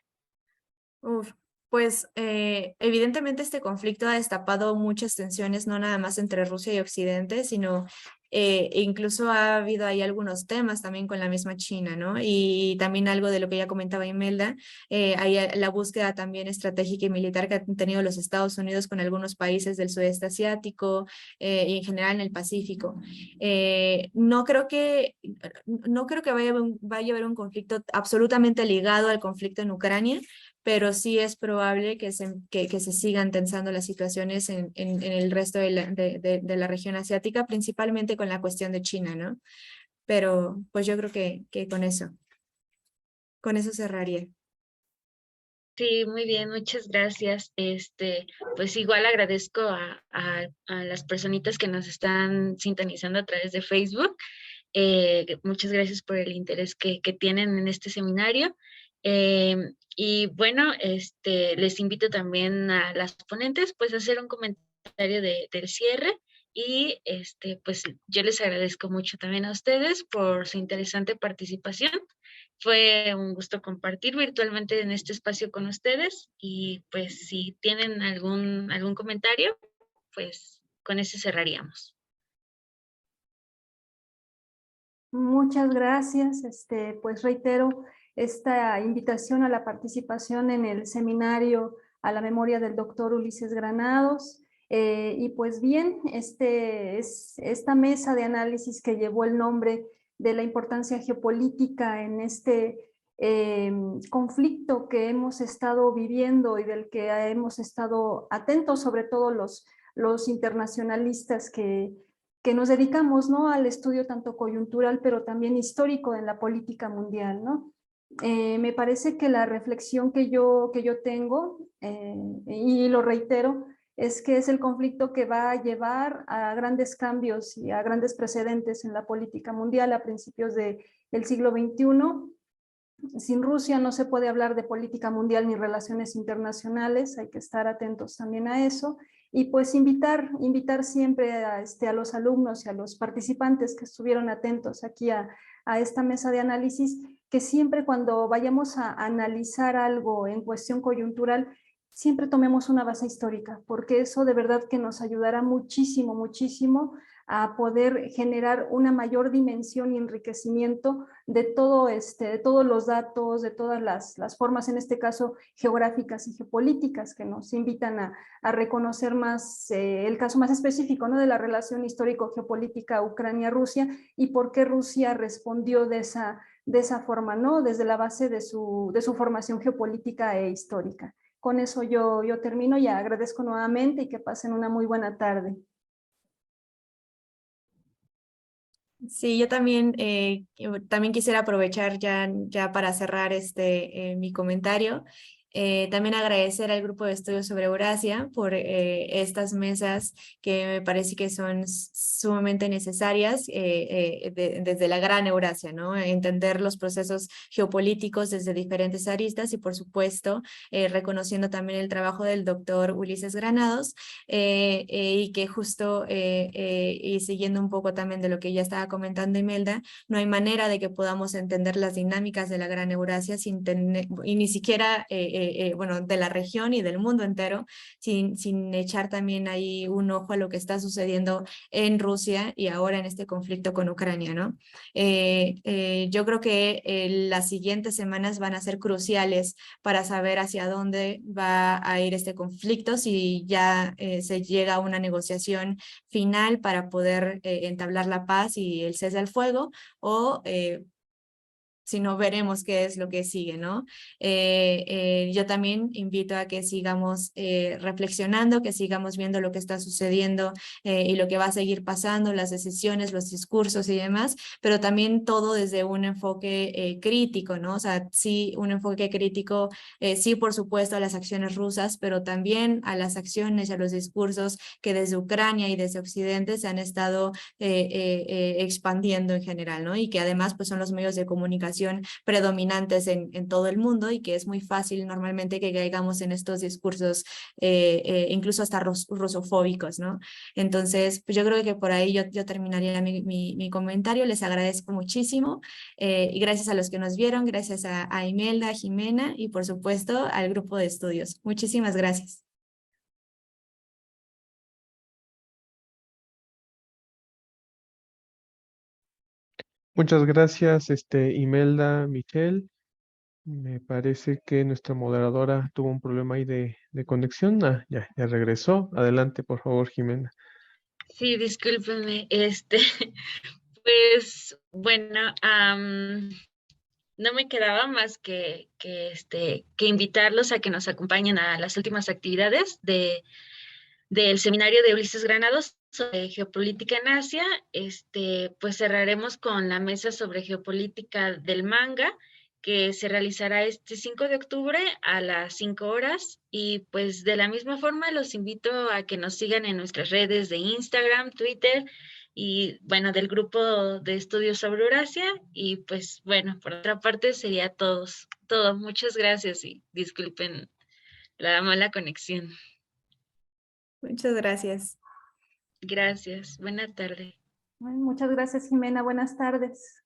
Uf, pues evidentemente este conflicto ha destapado muchas tensiones, no nada más entre Rusia y Occidente, sino incluso ha habido ahí algunos temas también con la misma China, ¿no? Y también algo de lo que ya comentaba Imelda, hay la búsqueda también estratégica y militar que han tenido los Estados Unidos con algunos países del sudeste asiático y en general en el Pacífico. No creo que vaya a haber un conflicto absolutamente ligado al conflicto en Ucrania, pero sí es probable que se sigan tensando las situaciones en el resto de la región asiática, principalmente con la cuestión de China, ¿no? Pero pues yo creo que con eso cerraría. Sí, muy bien, muchas gracias. Pues igual agradezco a las personitas que nos están sintonizando a través de Facebook. Muchas gracias por el interés que tienen en este seminario. Y bueno, les invito también a las ponentes pues a hacer un comentario del cierre y pues yo les agradezco mucho también a ustedes por su interesante participación. Fue un gusto compartir virtualmente en este espacio con ustedes y pues si tienen algún comentario, pues con ese cerraríamos. Muchas gracias. Pues reitero esta invitación a la participación en el seminario a la memoria del doctor Ulises Granados. Y pues bien, esta mesa de análisis que llevó el nombre de la importancia geopolítica en este conflicto que hemos estado viviendo y del que hemos estado atentos, sobre todo los internacionalistas que nos dedicamos, ¿no?, al estudio tanto coyuntural, pero también histórico en la política mundial, ¿no? Me parece que la reflexión que yo tengo, y lo reitero, es que es el conflicto que va a llevar a grandes cambios y a grandes precedentes en la política mundial a principios del siglo XXI. Sin Rusia no se puede hablar de política mundial ni relaciones internacionales, hay que estar atentos también a eso. Y pues invitar siempre a los alumnos y a los participantes que estuvieron atentos aquí a esta mesa de análisis, que siempre cuando vayamos a analizar algo en cuestión coyuntural, siempre tomemos una base histórica, porque eso de verdad que nos ayudará muchísimo, muchísimo a poder generar una mayor dimensión y enriquecimiento de todo de todos los datos, de todas las formas, en este caso geográficas y geopolíticas, que nos invitan a reconocer más el caso más específico, ¿no?, de la relación histórico-geopolítica Ucrania-Rusia y por qué Rusia respondió de esa forma, ¿no?, desde la base de su formación geopolítica e histórica. Con eso yo termino y agradezco nuevamente y que pasen una muy buena tarde. Sí, yo también quisiera aprovechar ya para cerrar mi comentario. También agradecer al grupo de estudios sobre Eurasia por estas mesas que me parece que son sumamente necesarias desde la gran Eurasia, ¿no? Entender los procesos geopolíticos desde diferentes aristas y, por supuesto, reconociendo también el trabajo del doctor Ulises Granados y que justo y siguiendo un poco también de lo que ya estaba comentando Imelda, no hay manera de que podamos entender las dinámicas de la gran Eurasia sin tener, y ni siquiera, bueno, de la región y del mundo entero, sin echar también ahí un ojo a lo que está sucediendo en Rusia y ahora en este conflicto con Ucrania, ¿no? Yo creo que las siguientes semanas van a ser cruciales para saber hacia dónde va a ir este conflicto, si ya se llega a una negociación final para poder entablar la paz y el cese al fuego, o si no, veremos qué es lo que sigue, ¿no? Yo también invito a que sigamos reflexionando, que sigamos viendo lo que está sucediendo y lo que va a seguir pasando, las decisiones, los discursos y demás, pero también todo desde un enfoque crítico, ¿no? O sea, sí, un enfoque crítico, sí, por supuesto, a las acciones rusas, pero también a las acciones, a los discursos que desde Ucrania y desde Occidente se han estado expandiendo en general, ¿no? Y que además pues son los medios de comunicación predominantes en todo el mundo y que es muy fácil normalmente que caigamos en estos discursos incluso hasta rusofóbicos, ¿no? Entonces, pues yo creo que por ahí yo terminaría mi comentario. Les agradezco muchísimo y gracias a los que nos vieron, gracias a Imelda, a Jimena y por supuesto al grupo de estudios. Muchísimas gracias. Muchas gracias, Imelda, Michelle. Me parece que nuestra moderadora tuvo un problema ahí de conexión. Ah, ya regresó. Adelante, por favor, Jimena. Sí, discúlpenme, pues bueno, no me quedaba más que invitarlos a que nos acompañen a las últimas actividades del seminario de Ulises Granados sobre geopolítica en Asia. Pues cerraremos con la mesa sobre geopolítica del manga, que se realizará este 5 de octubre a las 5 horas. Y pues de la misma forma los invito a que nos sigan en nuestras redes de Instagram, Twitter y bueno, del grupo de estudios sobre Eurasia. Y pues bueno, por otra parte sería todo. Muchas gracias y disculpen la mala conexión. Muchas gracias. Gracias. Buena tarde. Muchas gracias, Jimena. Buenas tardes.